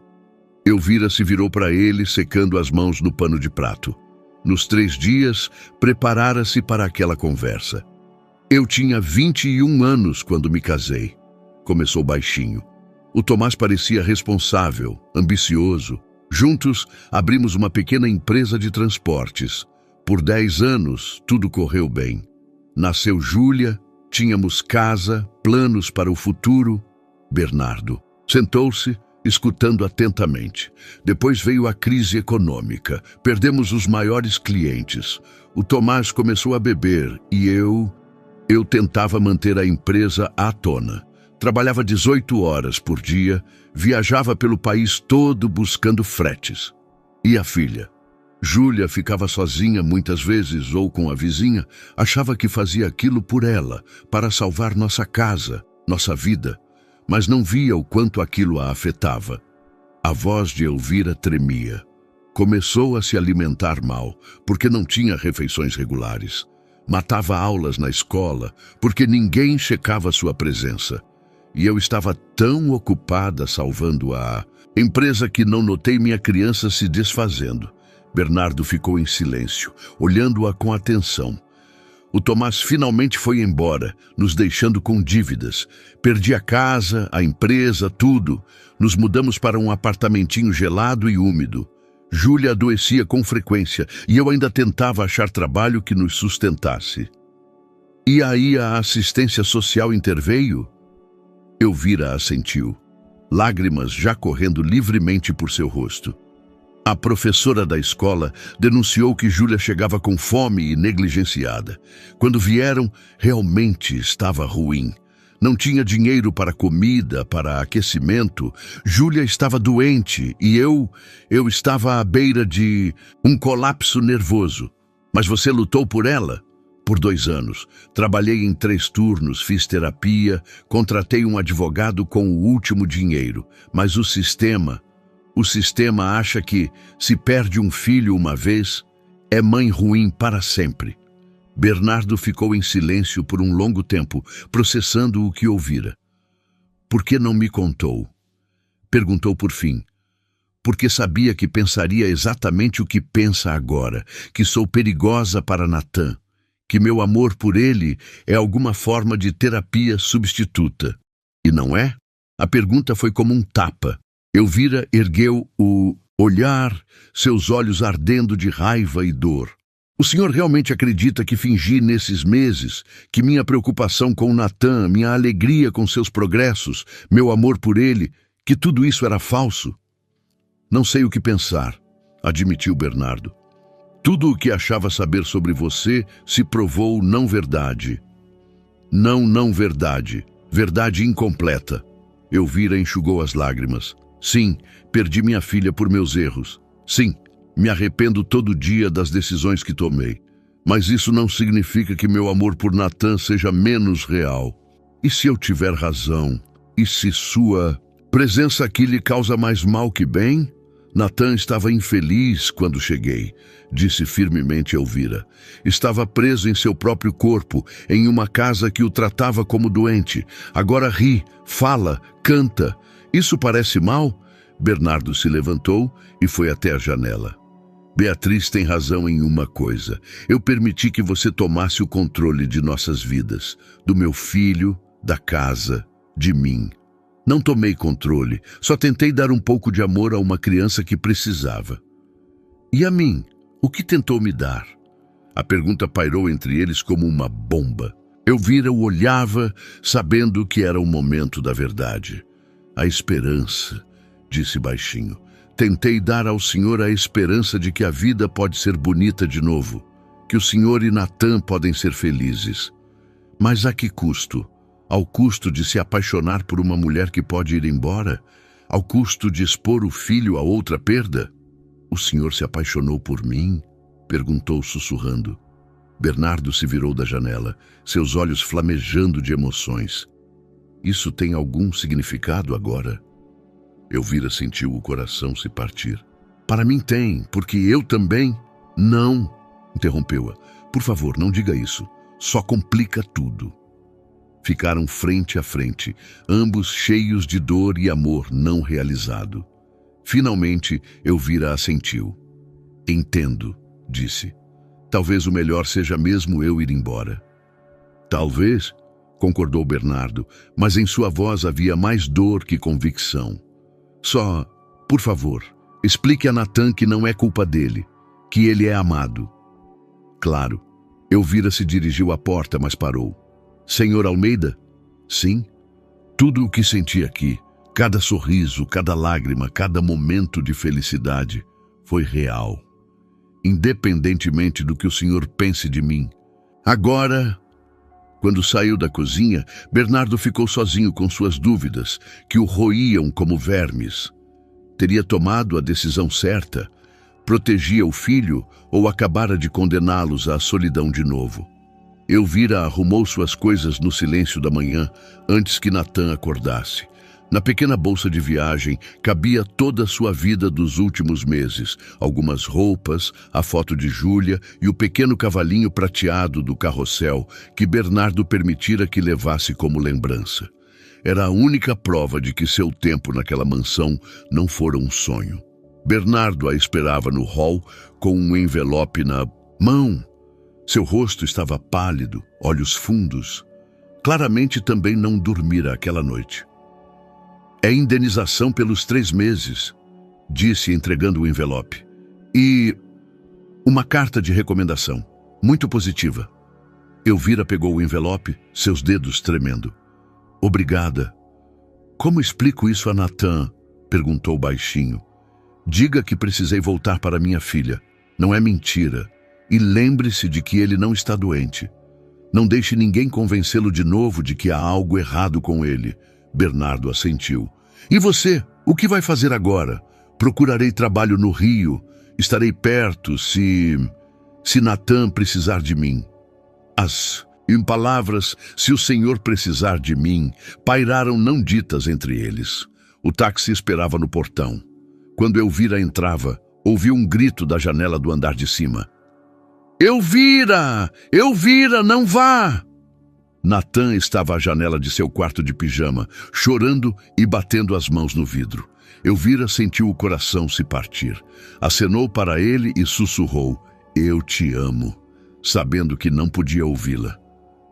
Elvira se virou para ele, secando as mãos no pano de prato. Nos 3 dias, preparara-se para aquela conversa. "Eu tinha 21 anos quando me casei", começou baixinho. "O Tomás parecia responsável, ambicioso. Juntos, abrimos uma pequena empresa de transportes. Por 10 anos, tudo correu bem. Nasceu Júlia, tínhamos casa, planos para o futuro." Bernardo sentou-se, escutando atentamente. "Depois veio a crise econômica. Perdemos os maiores clientes. O Tomás começou a beber e eu tentava manter a empresa à tona. Trabalhava 18 horas por dia, viajava pelo país todo buscando fretes. E a filha? Júlia ficava sozinha muitas vezes ou com a vizinha, achava que fazia aquilo por ela, para salvar nossa casa, nossa vida, mas não via o quanto aquilo a afetava." A voz de Elvira tremia. Começou a se alimentar mal, porque não tinha refeições regulares. Matava aulas na escola, porque ninguém checava sua presença. E eu estava tão ocupada salvando a empresa que não notei minha criança se desfazendo. Bernardo ficou em silêncio, olhando-a com atenção. O Tomás finalmente foi embora, nos deixando com dívidas. Perdi a casa, a empresa, tudo. Nos mudamos para um apartamentinho gelado e úmido. Júlia adoecia com frequência e eu ainda tentava achar trabalho que nos sustentasse. "E aí a assistência social interveio?" Elvira assentiu, lágrimas já correndo livremente por seu rosto. A professora da escola denunciou que Júlia chegava com fome e negligenciada. Quando vieram, realmente estava ruim. Não tinha dinheiro para comida, para aquecimento. Júlia estava doente e eu estava à beira de um colapso nervoso. Mas você lutou por ela? Por 2 anos. Trabalhei em 3 turnos, fiz terapia, contratei um advogado com o último dinheiro. Mas o sistema acha que, se perde um filho uma vez, é mãe ruim para sempre. Bernardo ficou em silêncio por um longo tempo, processando o que ouvira. "Por que não me contou?" perguntou por fim. "Porque sabia que pensaria exatamente o que pensa agora, que sou perigosa para Natan, que meu amor por ele é alguma forma de terapia substituta. E não é?" A pergunta foi como um tapa. Elvira ergueu o olhar, seus olhos ardendo de raiva e dor. "O senhor realmente acredita que fingi nesses meses, que minha preocupação com Natan, minha alegria com seus progressos, meu amor por ele, que tudo isso era falso?" "Não sei o que pensar", admitiu Bernardo. "Tudo o que achava saber sobre você se provou não verdade." Não verdade. Verdade incompleta." Elvira enxugou as lágrimas. "Sim, perdi minha filha por meus erros. Sim, me arrependo todo dia das decisões que tomei. Mas isso não significa que meu amor por Natan seja menos real." E se eu tiver razão? E se sua presença aqui lhe causa mais mal que bem? Natan estava infeliz quando cheguei, disse firmemente Elvira. Estava preso em seu próprio corpo, em uma casa que o tratava como doente. Agora ri, fala, canta. Isso parece mal? Bernardo se levantou e foi até a janela. Beatriz tem razão em uma coisa. Eu permiti que você tomasse o controle de nossas vidas, do meu filho, da casa, de mim. Não tomei controle, só tentei dar um pouco de amor a uma criança que precisava. E a mim, o que tentou me dar? A pergunta pairou entre eles como uma bomba. Elvira o olhava, sabendo que era o momento da verdade. A esperança, disse baixinho. Tentei dar ao senhor a esperança de que a vida pode ser bonita de novo, que o senhor e Natan podem ser felizes. Mas a que custo? Ao custo de se apaixonar por uma mulher que pode ir embora? Ao custo de expor o filho a outra perda? O senhor se apaixonou por mim? Perguntou sussurrando. Bernardo se virou da janela, seus olhos flamejando de emoções. Isso tem algum significado agora? Elvira sentiu o coração se partir. Para mim tem, porque eu também... Não, interrompeu-a. Por favor, não diga isso. Só complica tudo. Ficaram frente a frente, ambos cheios de dor e amor não realizado. Finalmente, Elvira assentiu. Entendo, disse. Talvez o melhor seja mesmo eu ir embora. Talvez, concordou Bernardo, mas em sua voz havia mais dor que convicção. Só, por favor, explique a Natan que não é culpa dele, que ele é amado. Claro. Elvira se dirigiu à porta, mas parou. Senhor Almeida? Sim. Tudo o que senti aqui, cada sorriso, cada lágrima, cada momento de felicidade, foi real. Independentemente do que o senhor pense de mim. Agora, quando saiu da cozinha, Bernardo ficou sozinho com suas dúvidas, que o roíam como vermes. Teria tomado a decisão certa? Protegia o filho ou acabara de condená-los à solidão de novo? Elvira arrumou suas coisas no silêncio da manhã, antes que Natan acordasse. Na pequena bolsa de viagem cabia toda a sua vida dos últimos meses, algumas roupas, a foto de Júlia e o pequeno cavalinho prateado do carrossel que Bernardo permitira que levasse como lembrança. Era a única prova de que seu tempo naquela mansão não fora um sonho. Bernardo a esperava no hall com um envelope na mão. Seu rosto estava pálido, olhos fundos. Claramente também não dormira aquela noite. É indenização pelos 3 meses, disse entregando o envelope. E uma carta de recomendação, muito positiva. Elvira pegou o envelope, seus dedos tremendo. Obrigada. Como explico isso a Natan? Perguntou baixinho. Diga que precisei voltar para minha filha. Não é mentira. E lembre-se de que ele não está doente. Não deixe ninguém convencê-lo de novo de que há algo errado com ele. Bernardo assentiu. E você, o que vai fazer agora? Procurarei trabalho no Rio. Estarei perto se Natan precisar de mim. Em palavras, se o senhor precisar de mim, pairaram não ditas entre eles. O táxi esperava no portão. Quando Elvira entrava, ouviu um grito da janela do andar de cima. Elvira! Elvira, não vá! Natan estava à janela de seu quarto de pijama, chorando e batendo as mãos no vidro. Elvira sentiu o coração se partir. Acenou para ele e sussurrou, eu te amo, sabendo que não podia ouvi-la.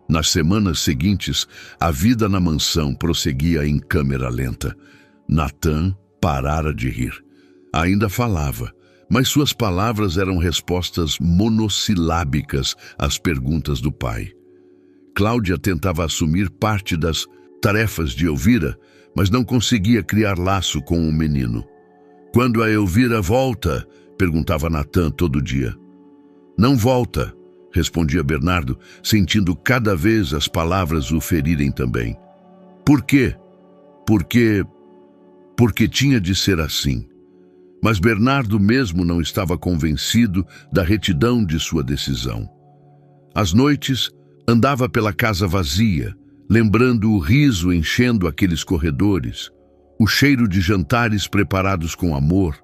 Nas semanas seguintes, a vida na mansão prosseguia em câmera lenta. Natan parara de rir. Ainda falava, mas suas palavras eram respostas monossilábicas às perguntas do pai. Cláudia tentava assumir parte das tarefas de Elvira, mas não conseguia criar laço com o menino. Quando a Elvira volta? Perguntava Natan todo dia. Não volta, respondia Bernardo, sentindo cada vez as palavras o ferirem também. Por quê? Porque tinha de ser assim. Mas Bernardo mesmo não estava convencido da retidão de sua decisão. Às noites, andava pela casa vazia, lembrando o riso enchendo aqueles corredores, o cheiro de jantares preparados com amor,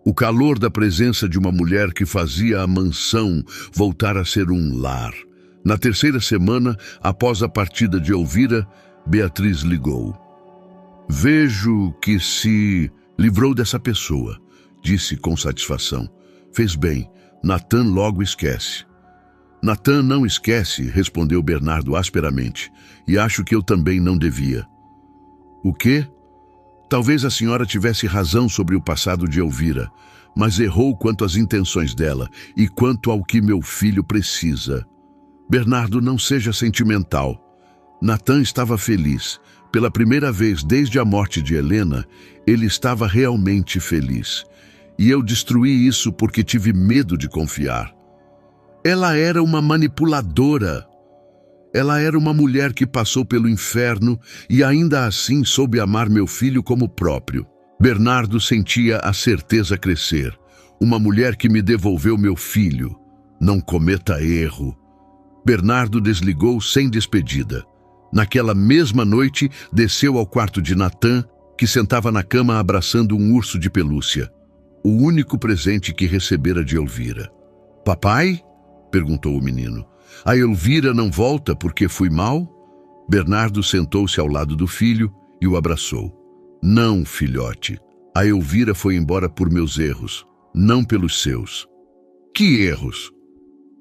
o calor da presença de uma mulher que fazia a mansão voltar a ser um lar. Na terceira semana, após a partida de Elvira, Beatriz ligou. Vejo que se livrou dessa pessoa, disse com satisfação. Fez bem, Natan logo esquece. Natan não esquece, respondeu Bernardo asperamente, e acho que eu também não devia. O quê? Talvez a senhora tivesse razão sobre o passado de Elvira, mas errou quanto às intenções dela e quanto ao que meu filho precisa. Bernardo, não seja sentimental. Natan estava feliz. Pela primeira vez desde a morte de Helena, ele estava realmente feliz. E eu destruí isso porque tive medo de confiar. Ela era uma manipuladora. Ela era uma mulher que passou pelo inferno e ainda assim soube amar meu filho como próprio. Bernardo sentia a certeza crescer. Uma mulher que me devolveu meu filho. Não cometa erro. Bernardo desligou sem despedida. Naquela mesma noite, desceu ao quarto de Natan, que sentava na cama abraçando um urso de pelúcia. O único presente que recebera de Elvira. Papai? Perguntou o menino. A Elvira não volta porque fui mal? Bernardo sentou-se ao lado do filho e o abraçou. Não, filhote. A Elvira foi embora por meus erros, não pelos seus. Que erros?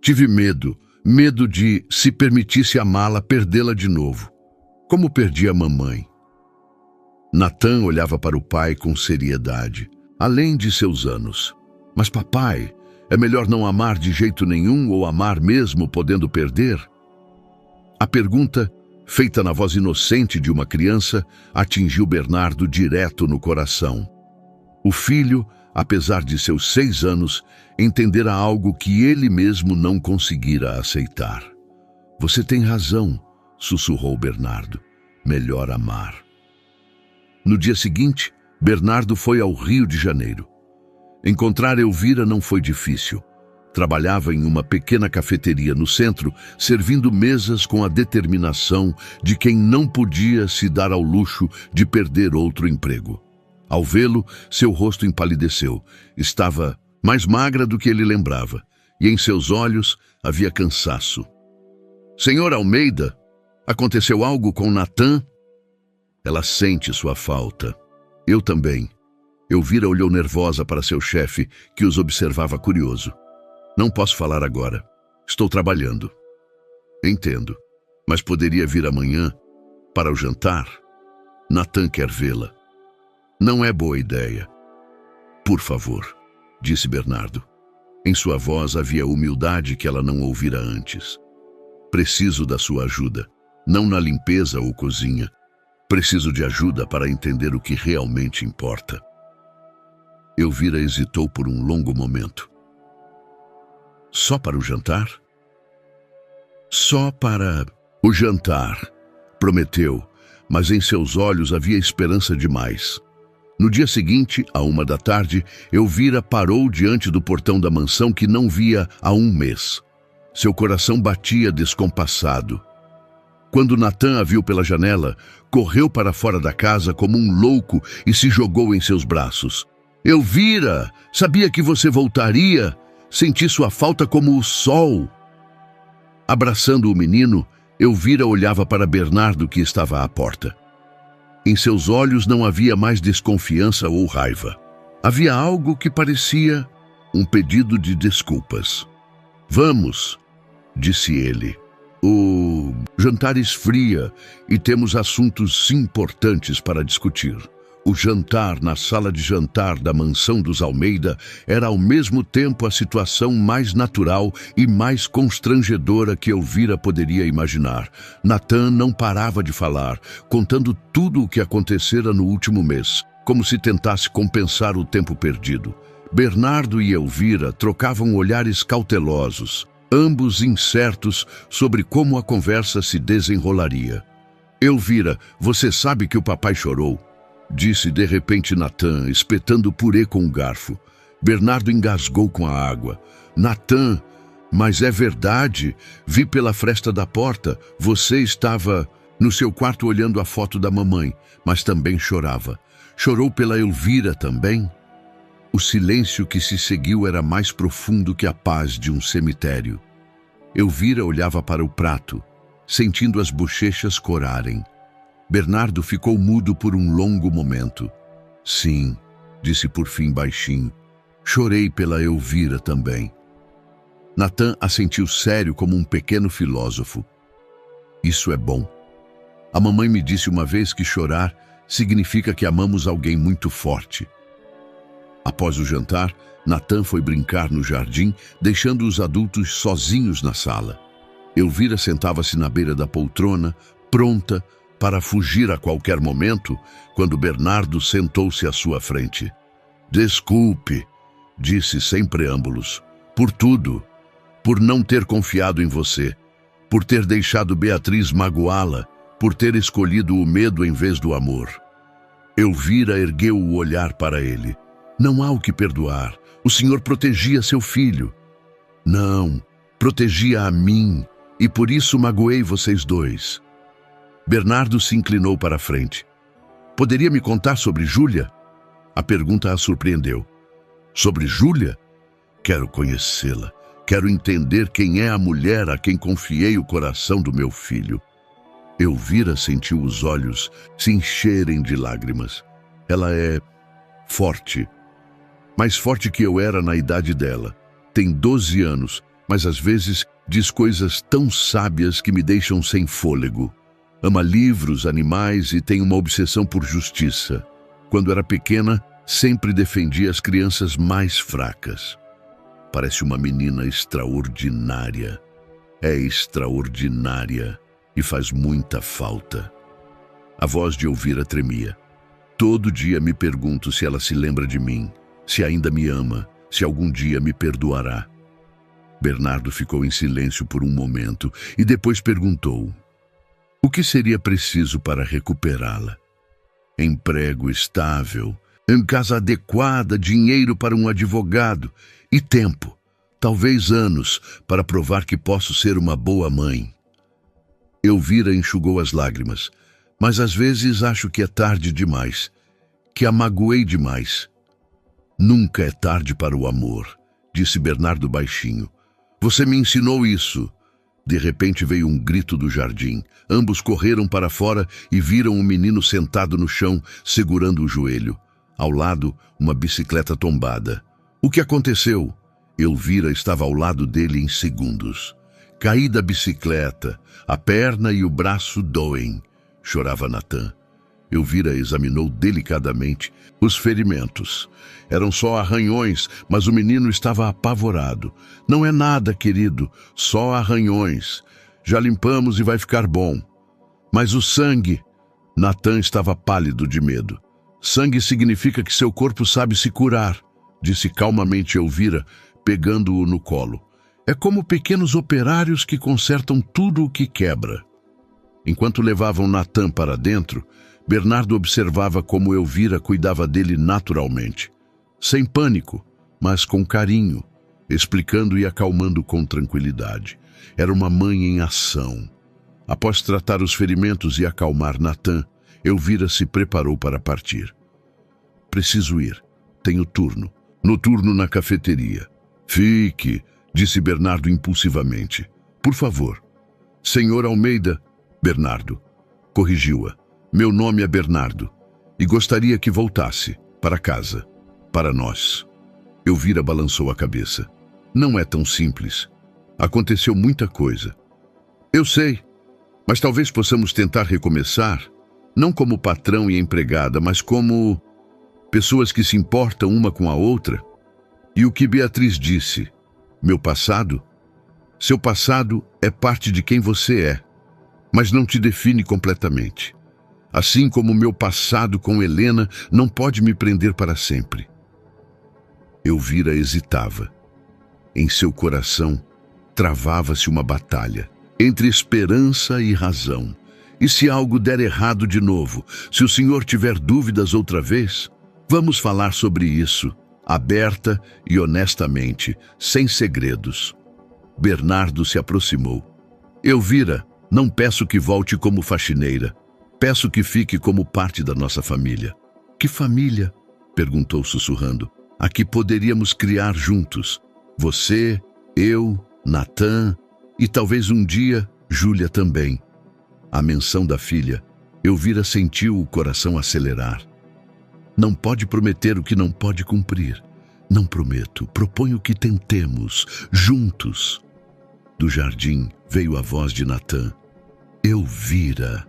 Tive medo. Medo de, se permitisse amá-la, perdê-la de novo. Como perdi a mamãe. Natan olhava para o pai com seriedade, além de seus anos. Mas papai, é melhor não amar de jeito nenhum ou amar mesmo podendo perder? A pergunta, feita na voz inocente de uma criança, atingiu Bernardo direto no coração. O filho, apesar de seus 6 anos, entendera algo que ele mesmo não conseguira aceitar. Você tem razão, sussurrou Bernardo. Melhor amar. No dia seguinte, Bernardo foi ao Rio de Janeiro. Encontrar Elvira não foi difícil. Trabalhava em uma pequena cafeteria no centro, servindo mesas com a determinação de quem não podia se dar ao luxo de perder outro emprego. Ao vê-lo, seu rosto empalideceu. Estava mais magra do que ele lembrava, e em seus olhos havia cansaço. Senhor Almeida, aconteceu algo com Natan? Ela sente sua falta. Eu também. Elvira olhou nervosa para seu chefe, que os observava curioso. Não posso falar agora. Estou trabalhando. Entendo. Mas poderia vir amanhã para o jantar? Natan quer vê-la. Não é boa ideia. Por favor, disse Bernardo. Em sua voz havia humildade que ela não ouvira antes. Preciso da sua ajuda, não na limpeza ou cozinha. Preciso de ajuda para entender o que realmente importa. Elvira hesitou por um longo momento. Só para o jantar? Só para o jantar, prometeu, mas em seus olhos havia esperança demais. No dia seguinte, à 13h, Elvira parou diante do portão da mansão que não via há 1 mês. Seu coração batia descompassado. Quando Natan a viu pela janela, correu para fora da casa como um louco e se jogou em seus braços. Elvira, sabia que você voltaria? Senti sua falta como o sol. Abraçando o menino, Elvira olhava para Bernardo, que estava à porta. Em seus olhos não havia mais desconfiança ou raiva. Havia algo que parecia um pedido de desculpas. Vamos, disse ele. O jantar esfria e temos assuntos importantes para discutir. O jantar na sala de jantar da mansão dos Almeida era ao mesmo tempo a situação mais natural e mais constrangedora que Elvira poderia imaginar. Natan não parava de falar, contando tudo o que acontecera no último mês, como se tentasse compensar o tempo perdido. Bernardo e Elvira trocavam olhares cautelosos, ambos incertos sobre como a conversa se desenrolaria. Elvira, você sabe que o papai chorou? Disse de repente Natan, espetando o purê com o garfo. Bernardo engasgou com a água. Natan, mas é verdade. Vi pela fresta da porta. Você estava... no seu quarto olhando a foto da mamãe, mas também chorava. Chorou pela Elvira também? O silêncio que se seguiu era mais profundo que a paz de um cemitério. Elvira olhava para o prato, sentindo as bochechas corarem. Bernardo ficou mudo por um longo momento. Sim, disse por fim baixinho. Chorei pela Elvira também. Natan assentiu sério como um pequeno filósofo. Isso é bom. A mamãe me disse uma vez que chorar significa que amamos alguém muito forte. Após o jantar, Natan foi brincar no jardim, deixando os adultos sozinhos na sala. Elvira sentava-se na beira da poltrona, pronta para fugir a qualquer momento, quando Bernardo sentou-se à sua frente. Desculpe, disse sem preâmbulos, por tudo, por não ter confiado em você, por ter deixado Beatriz magoá-la, por ter escolhido o medo em vez do amor. Elvira ergueu o olhar para ele. Não há o que perdoar. O senhor protegia seu filho. Não, protegia a mim, e por isso magoei vocês dois. Bernardo se inclinou para a frente. Poderia me contar sobre Júlia? A pergunta a surpreendeu. Sobre Júlia? Quero conhecê-la. Quero entender quem é a mulher a quem confiei o coração do meu filho. Elvira sentiu os olhos se encherem de lágrimas. Ela é forte. Mais forte que eu era na idade dela. Tem 12 anos, mas às vezes diz coisas tão sábias que me deixam sem fôlego. Ama livros, animais e tem uma obsessão por justiça. Quando era pequena, sempre defendia as crianças mais fracas. Parece uma menina extraordinária. É extraordinária e faz muita falta. A voz de Elvira tremia. Todo dia me pergunto se ela se lembra de mim, se ainda me ama, se algum dia me perdoará. Bernardo ficou em silêncio por um momento e depois perguntou: o que seria preciso para recuperá-la? Emprego estável, casa adequada, dinheiro para um advogado e tempo, talvez anos, para provar que posso ser uma boa mãe. Elvira enxugou as lágrimas, mas às vezes acho que é tarde demais, que a magoei demais. Nunca é tarde para o amor, disse Bernardo baixinho. Você me ensinou isso. De repente veio um grito do jardim. Ambos correram para fora e viram um menino sentado no chão, segurando o joelho. Ao lado, uma bicicleta tombada. O que aconteceu? Elvira estava ao lado dele em segundos. Caí da bicicleta. A perna e o braço doem, chorava Natan. Elvira examinou delicadamente os ferimentos. Eram só arranhões, mas o menino estava apavorado. Não é nada, querido, só arranhões. Já limpamos e vai ficar bom. Mas o sangue... Natan estava pálido de medo. Sangue significa que seu corpo sabe se curar, disse calmamente Elvira, pegando-o no colo. É como pequenos operários que consertam tudo o que quebra. Enquanto levavam Natan para dentro, Bernardo observava como Elvira cuidava dele naturalmente. Sem pânico, mas com carinho, explicando e acalmando com tranquilidade. Era uma mãe em ação. Após tratar os ferimentos e acalmar Natan, Elvira se preparou para partir. Preciso ir. Tenho turno. Noturno na cafeteria. Fique, disse Bernardo impulsivamente. Por favor. Senhor Almeida... Bernardo. Corrigiu-a. Meu nome é Bernardo. E gostaria que voltasse. Para casa. Para nós. Elvira balançou a cabeça. Não é tão simples. Aconteceu muita coisa. Eu sei. Mas talvez possamos tentar recomeçar. Não como patrão e empregada, mas como... pessoas que se importam uma com a outra. E o que Beatriz disse? Meu passado? Seu passado é parte de quem você é, mas não te define completamente. Assim como meu passado com Helena não pode me prender para sempre. Elvira hesitava. Em seu coração travava-se uma batalha entre esperança e razão. E se algo der errado de novo, se o senhor tiver dúvidas outra vez, vamos falar sobre isso, aberta e honestamente, sem segredos. Bernardo se aproximou. Elvira, Não peço que volte como faxineira. Peço que fique como parte da nossa família. Que família? Perguntou sussurrando. A que poderíamos criar juntos. Você, eu, Natan e talvez um dia Júlia também. A menção da filha, Elvira sentiu o coração acelerar. Não pode prometer o que não pode cumprir. Não prometo, proponho que tentemos, juntos. Do jardim veio a voz de Natan. Elvira,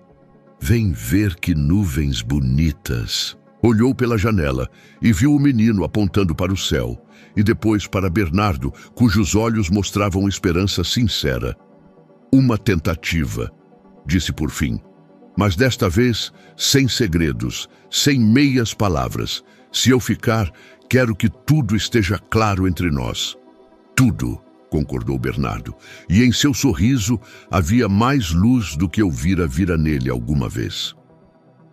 vem ver que nuvens bonitas. Olhou pela janela e viu o menino apontando para o céu, e depois para Bernardo, cujos olhos mostravam esperança sincera. Uma tentativa, disse por fim. Mas desta vez, sem segredos, sem meias palavras. Se eu ficar, quero que tudo esteja claro entre nós. Tudo, concordou Bernardo, e em seu sorriso havia mais luz do que Elvira vira nele alguma vez.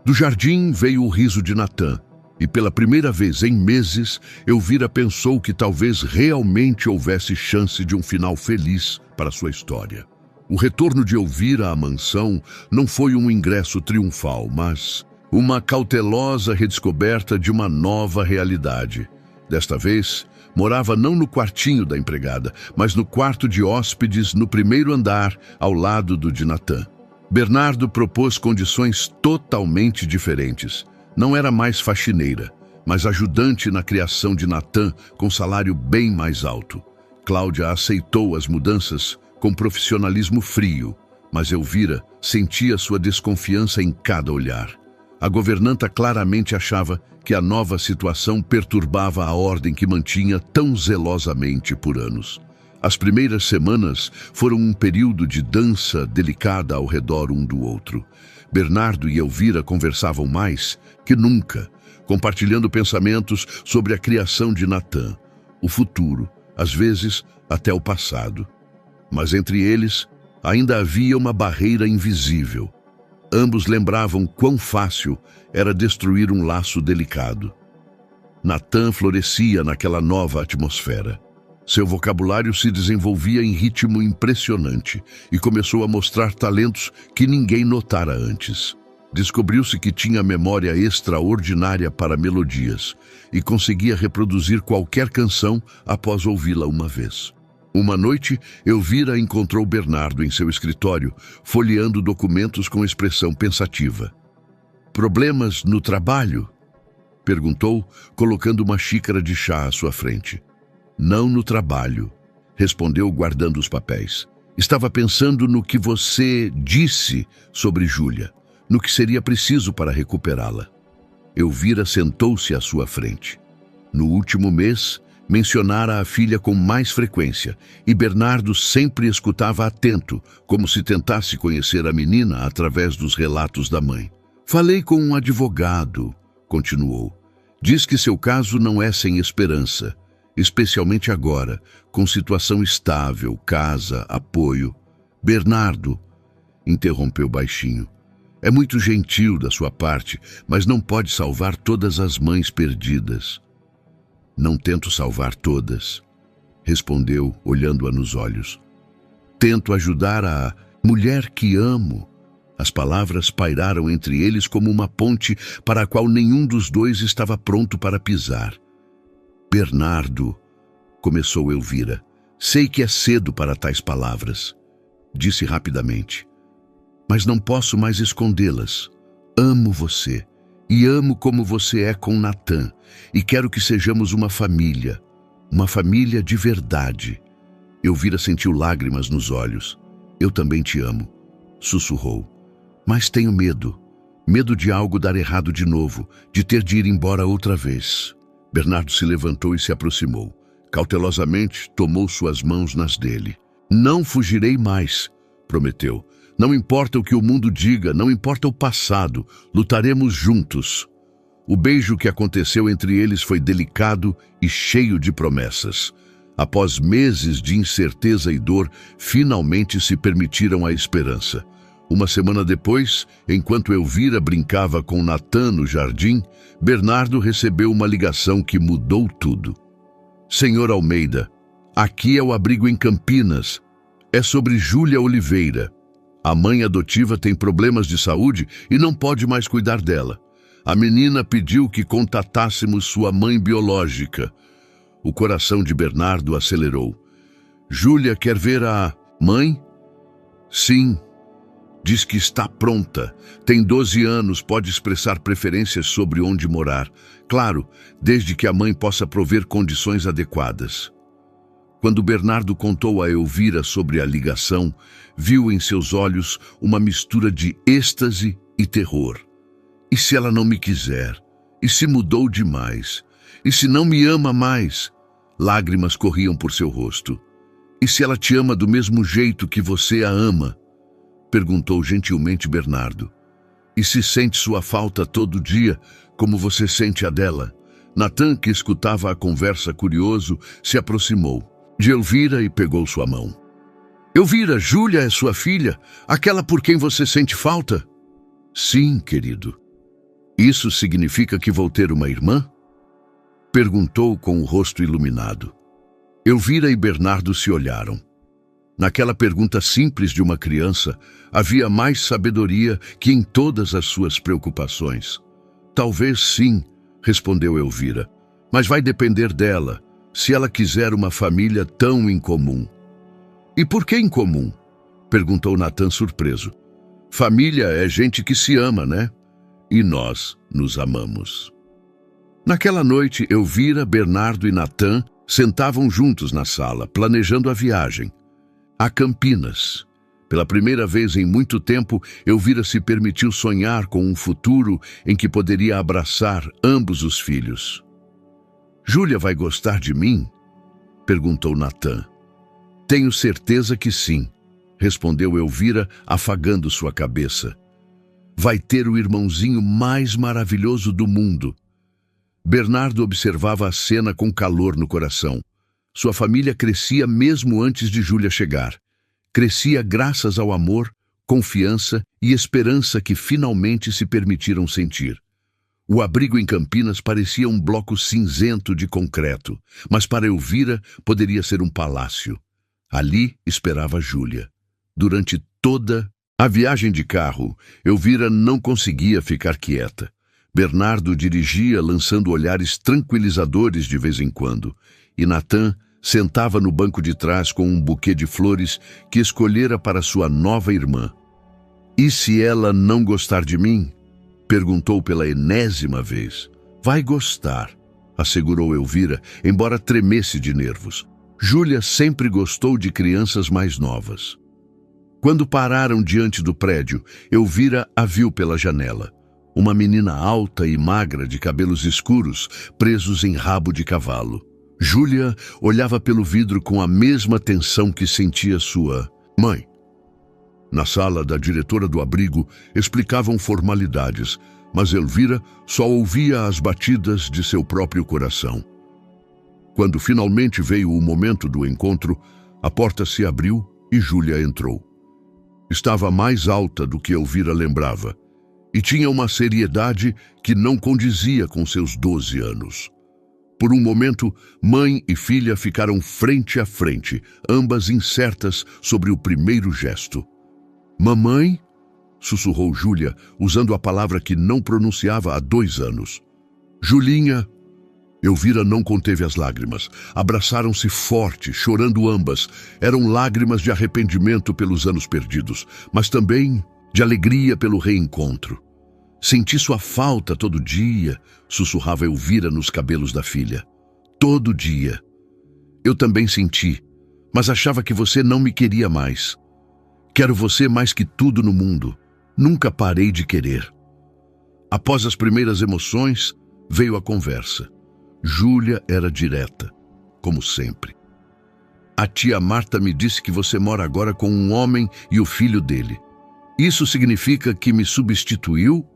Do jardim veio o riso de Natan, e pela primeira vez em meses, Elvira pensou que talvez realmente houvesse chance de um final feliz para sua história. O retorno de Elvira à mansão não foi um ingresso triunfal, mas uma cautelosa redescoberta de uma nova realidade. Desta vez, morava não no quartinho da empregada, mas no quarto de hóspedes no primeiro andar, ao lado do de Natan. Bernardo propôs condições totalmente diferentes. Não era mais faxineira, mas ajudante na criação de Natan com salário bem mais alto. Cláudia aceitou as mudanças com profissionalismo frio, mas Elvira sentia sua desconfiança em cada olhar. A governanta claramente achava que a nova situação perturbava a ordem que mantinha tão zelosamente por anos. As primeiras semanas foram um período de dança delicada ao redor um do outro. Bernardo e Elvira conversavam mais que nunca, compartilhando pensamentos sobre a criação de Natan, o futuro, às vezes até o passado. Mas entre eles ainda havia uma barreira invisível. Ambos lembravam quão fácil era destruir um laço delicado. Natan florescia naquela nova atmosfera. Seu vocabulário se desenvolvia em ritmo impressionante e começou a mostrar talentos que ninguém notara antes. Descobriu-se que tinha memória extraordinária para melodias e conseguia reproduzir qualquer canção após ouvi-la uma vez. Uma noite, Elvira encontrou Bernardo em seu escritório, folheando documentos com expressão pensativa. «Problemas no trabalho?» perguntou, colocando uma xícara de chá à sua frente. «Não no trabalho», respondeu, guardando os papéis. «Estava pensando no que você disse sobre Júlia, no que seria preciso para recuperá-la». Elvira sentou-se à sua frente. No último mês, mencionara a filha com mais frequência, e Bernardo sempre escutava atento, como se tentasse conhecer a menina através dos relatos da mãe. «Falei com um advogado», continuou. «Diz que seu caso não é sem esperança, especialmente agora, com situação estável, casa, apoio». «Bernardo», interrompeu baixinho, «é muito gentil da sua parte, mas não pode salvar todas as mães perdidas». «Não tento salvar todas», respondeu, olhando-a nos olhos. «Tento ajudar a mulher que amo». As palavras pairaram entre eles como uma ponte para a qual nenhum dos dois estava pronto para pisar. «Bernardo», começou Elvira, «sei que é cedo para tais palavras», disse rapidamente. «Mas não posso mais escondê-las. Amo você. E amo como você é com Natan, e quero que sejamos uma família de verdade». Elvira sentiu lágrimas nos olhos. «Eu também te amo», sussurrou. «Mas tenho medo de algo dar errado de novo, de ter de ir embora outra vez». Bernardo se levantou e se aproximou. Cautelosamente, tomou suas mãos nas dele. «Não fugirei mais», prometeu. «Não importa o que o mundo diga, não importa o passado, lutaremos juntos». O beijo que aconteceu entre eles foi delicado e cheio de promessas. Após meses de incerteza e dor, finalmente se permitiram a esperança. Uma semana depois, enquanto Elvira brincava com Natan no jardim, Bernardo recebeu uma ligação que mudou tudo. «Senhor Almeida, aqui é o abrigo em Campinas. É sobre Júlia Oliveira. A mãe adotiva tem problemas de saúde e não pode mais cuidar dela. A menina pediu que contatássemos sua mãe biológica. O coração de Bernardo acelerou. Júlia quer ver a mãe? Sim. Diz que está pronta. Tem 12 anos, pode expressar preferências sobre onde morar. Claro, desde que a mãe possa prover condições adequadas. Quando Bernardo contou a Elvira sobre a ligação, viu em seus olhos uma mistura de êxtase e terror. E se ela não me quiser? E se mudou demais? E se não me ama mais? Lágrimas corriam por seu rosto. E se ela te ama do mesmo jeito que você a ama? Perguntou gentilmente Bernardo. E se sente sua falta todo dia, como você sente a dela? Natan, que escutava a conversa curioso, se aproximou de Elvira e pegou sua mão. Elvira, Júlia é sua filha, aquela por quem você sente falta? Sim, querido. Isso significa que vou ter uma irmã? Perguntou com o rosto iluminado. Elvira e Bernardo se olharam. Naquela pergunta simples de uma criança, havia mais sabedoria que em todas as suas preocupações. Talvez sim, respondeu Elvira, mas vai depender dela, se ela quiser uma família tão incomum. E por que incomum? Perguntou Natan surpreso. Família é gente que se ama, né? E nós nos amamos. Naquela noite, Elvira, Bernardo e Natan sentavam juntos na sala, planejando a viagem. A Campinas. Pela primeira vez em muito tempo, Elvira se permitiu sonhar com um futuro em que poderia abraçar ambos os filhos. Júlia vai gostar de mim? Perguntou Natan. Tenho certeza que sim, respondeu Elvira, afagando sua cabeça. Vai ter o irmãozinho mais maravilhoso do mundo. Bernardo observava a cena com calor no coração. Sua família crescia mesmo antes de Júlia chegar. Crescia graças ao amor, confiança e esperança que finalmente se permitiram sentir. O abrigo em Campinas parecia um bloco cinzento de concreto, mas para Elvira poderia ser um palácio. Ali esperava Júlia. Durante toda a viagem de carro, Elvira não conseguia ficar quieta. Bernardo dirigia, lançando olhares tranquilizadores de vez em quando, e Natan sentava no banco de trás com um buquê de flores que escolhera para sua nova irmã. E se ela não gostar de mim? Perguntou pela enésima vez. Vai gostar, assegurou Elvira, embora tremesse de nervos. Júlia sempre gostou de crianças mais novas. Quando pararam diante do prédio, Elvira a viu pela janela. Uma menina alta e magra de cabelos escuros, presos em rabo de cavalo. Júlia olhava pelo vidro com a mesma tensão que sentia sua mãe. Na sala da diretora do abrigo, explicavam formalidades, mas Elvira só ouvia as batidas de seu próprio coração. Quando finalmente veio o momento do encontro, a porta se abriu e Júlia entrou. Estava mais alta do que Elvira lembrava, e tinha uma seriedade que não condizia com seus 12 anos. Por um momento, mãe e filha ficaram frente a frente, ambas incertas sobre o primeiro gesto. Mamãe? Sussurrou Júlia, usando a palavra que não pronunciava há 2 anos. Julinha. Elvira não conteve as lágrimas. Abraçaram-se forte, chorando ambas. Eram lágrimas de arrependimento pelos anos perdidos, mas também de alegria pelo reencontro. Senti sua falta todo dia, sussurrava Elvira nos cabelos da filha. Todo dia. Eu também senti, mas achava que você não me queria mais. Quero você mais que tudo no mundo. Nunca parei de querer. Após as primeiras emoções, veio a conversa. Júlia era direta, como sempre. A tia Marta me disse que você mora agora com um homem e o filho dele. Isso significa que me substituiu?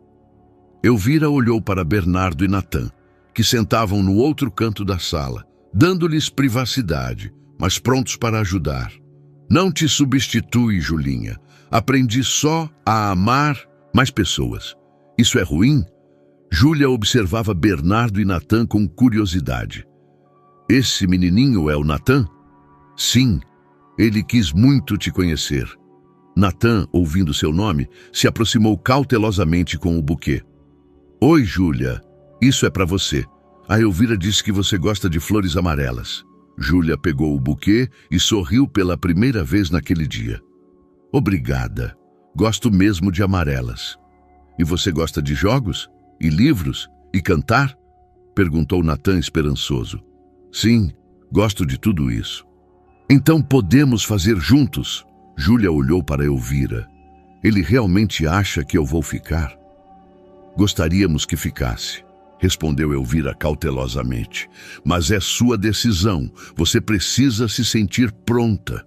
Elvira olhou para Bernardo e Natan, que sentavam no outro canto da sala, dando-lhes privacidade, mas prontos para ajudar. Não te substitui, Julinha. Aprendi só a amar mais pessoas. Isso é ruim? Júlia observava Bernardo e Natan com curiosidade. Esse menininho é o Natan? Sim, ele quis muito te conhecer. Natan, ouvindo seu nome, se aproximou cautelosamente com o buquê. Oi, Júlia, isso é para você. A Elvira disse que você gosta de flores amarelas. Júlia pegou o buquê e sorriu pela primeira vez naquele dia. Obrigada. Gosto mesmo de amarelas. E você gosta de jogos? E livros? E cantar? Perguntou Natan esperançoso. Sim, gosto de tudo isso. Então podemos fazer juntos? Júlia olhou para Elvira. Ele realmente acha que eu vou ficar? Gostaríamos que ficasse, respondeu Elvira cautelosamente. Mas é sua decisão. Você precisa se sentir pronta.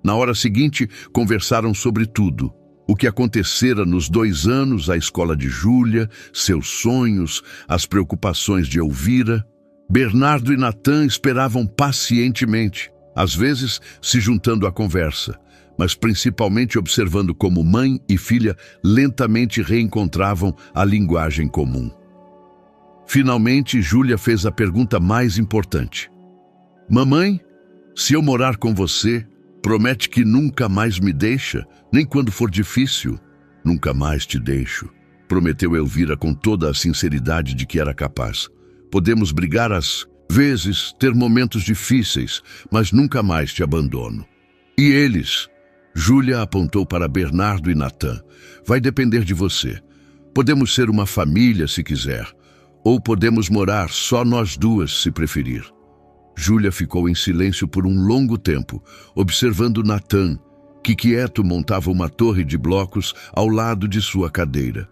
Na hora seguinte, conversaram sobre tudo. O que acontecera nos 2 anos, a escola de Júlia, seus sonhos, as preocupações de Elvira. Bernardo e Natan esperavam pacientemente, às vezes se juntando à conversa, mas principalmente observando como mãe e filha lentamente reencontravam a linguagem comum. Finalmente, Júlia fez a pergunta mais importante. Mamãe, se eu morar com você, promete que nunca mais me deixa, nem quando for difícil? Nunca mais te deixo, prometeu Elvira com toda a sinceridade de que era capaz. Podemos brigar às vezes, ter momentos difíceis, mas nunca mais te abandono. E eles? Júlia apontou para Bernardo e Natan. Vai depender de você. Podemos ser uma família se quiser, ou podemos morar só nós duas se preferir. Júlia ficou em silêncio por um longo tempo, observando Natan, que quieto montava uma torre de blocos ao lado de sua cadeira.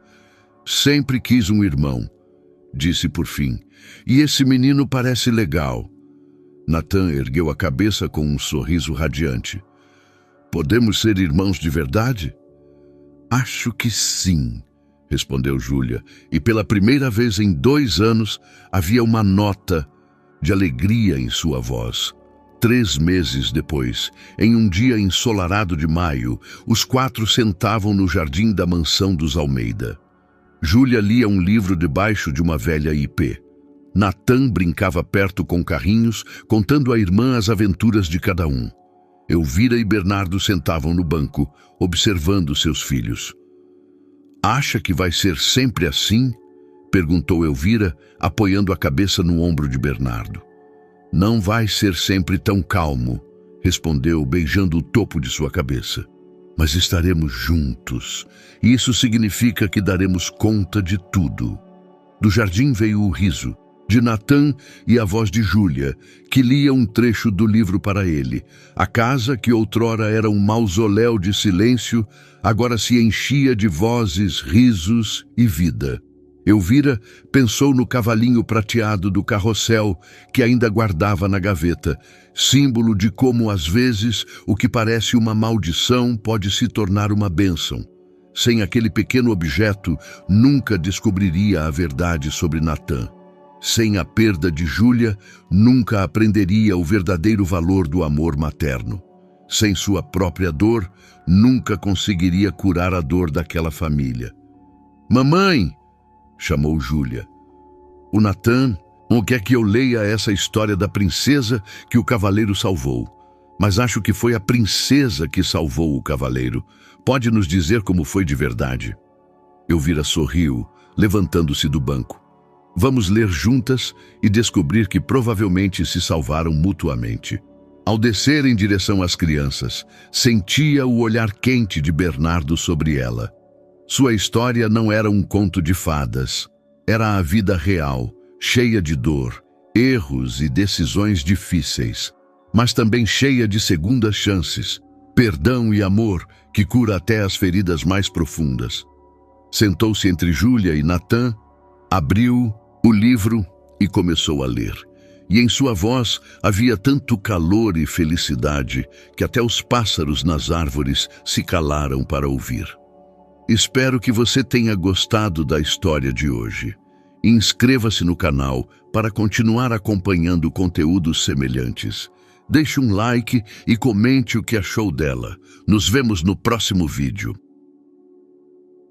Sempre quis um irmão, disse por fim, e esse menino parece legal. Natan ergueu a cabeça com um sorriso radiante. Podemos ser irmãos de verdade? Acho que sim, respondeu Júlia, e pela primeira vez em 2 anos havia uma nota de alegria em sua voz. 3 meses depois, em um dia ensolarado de maio, os 4 sentavam no jardim da mansão dos Almeida. Júlia lia um livro debaixo de uma velha ipê. Natan brincava perto com carrinhos, contando à irmã as aventuras de cada um. Elvira e Bernardo sentavam no banco, observando seus filhos. Acha que vai ser sempre assim? Perguntou Elvira, apoiando a cabeça no ombro de Bernardo. Não vai ser sempre tão calmo, respondeu, beijando o topo de sua cabeça. Mas estaremos juntos, e isso significa que daremos conta de tudo. Do jardim veio o riso de Natan e a voz de Júlia, que lia um trecho do livro para ele. A casa, que outrora era um mausoléu de silêncio, agora se enchia de vozes, risos e vida. Elvira pensou no cavalinho prateado do carrossel que ainda guardava na gaveta, símbolo de como, às vezes, o que parece uma maldição pode se tornar uma bênção. Sem aquele pequeno objeto, nunca descobriria a verdade sobre Natan. Sem a perda de Júlia, nunca aprenderia o verdadeiro valor do amor materno. Sem sua própria dor, nunca conseguiria curar a dor daquela família. Mamãe! Chamou Júlia. O Natan quer que eu leia essa história da princesa que o cavaleiro salvou. Mas acho que foi a princesa que salvou o cavaleiro. Pode nos dizer como foi de verdade? Elvira sorriu, levantando-se do banco. Vamos ler juntas e descobrir que provavelmente se salvaram mutuamente. Ao descer em direção às crianças, sentia o olhar quente de Bernardo sobre ela. Sua história não era um conto de fadas. Era a vida real, cheia de dor, erros e decisões difíceis, mas também cheia de segundas chances, perdão e amor que cura até as feridas mais profundas. Sentou-se entre Júlia e Natan, abriu o livro e começou a ler. E em sua voz havia tanto calor e felicidade que até os pássaros nas árvores se calaram para ouvir. Espero que você tenha gostado da história de hoje. Inscreva-se no canal para continuar acompanhando conteúdos semelhantes. Deixe um like e comente o que achou dela. Nos vemos no próximo vídeo.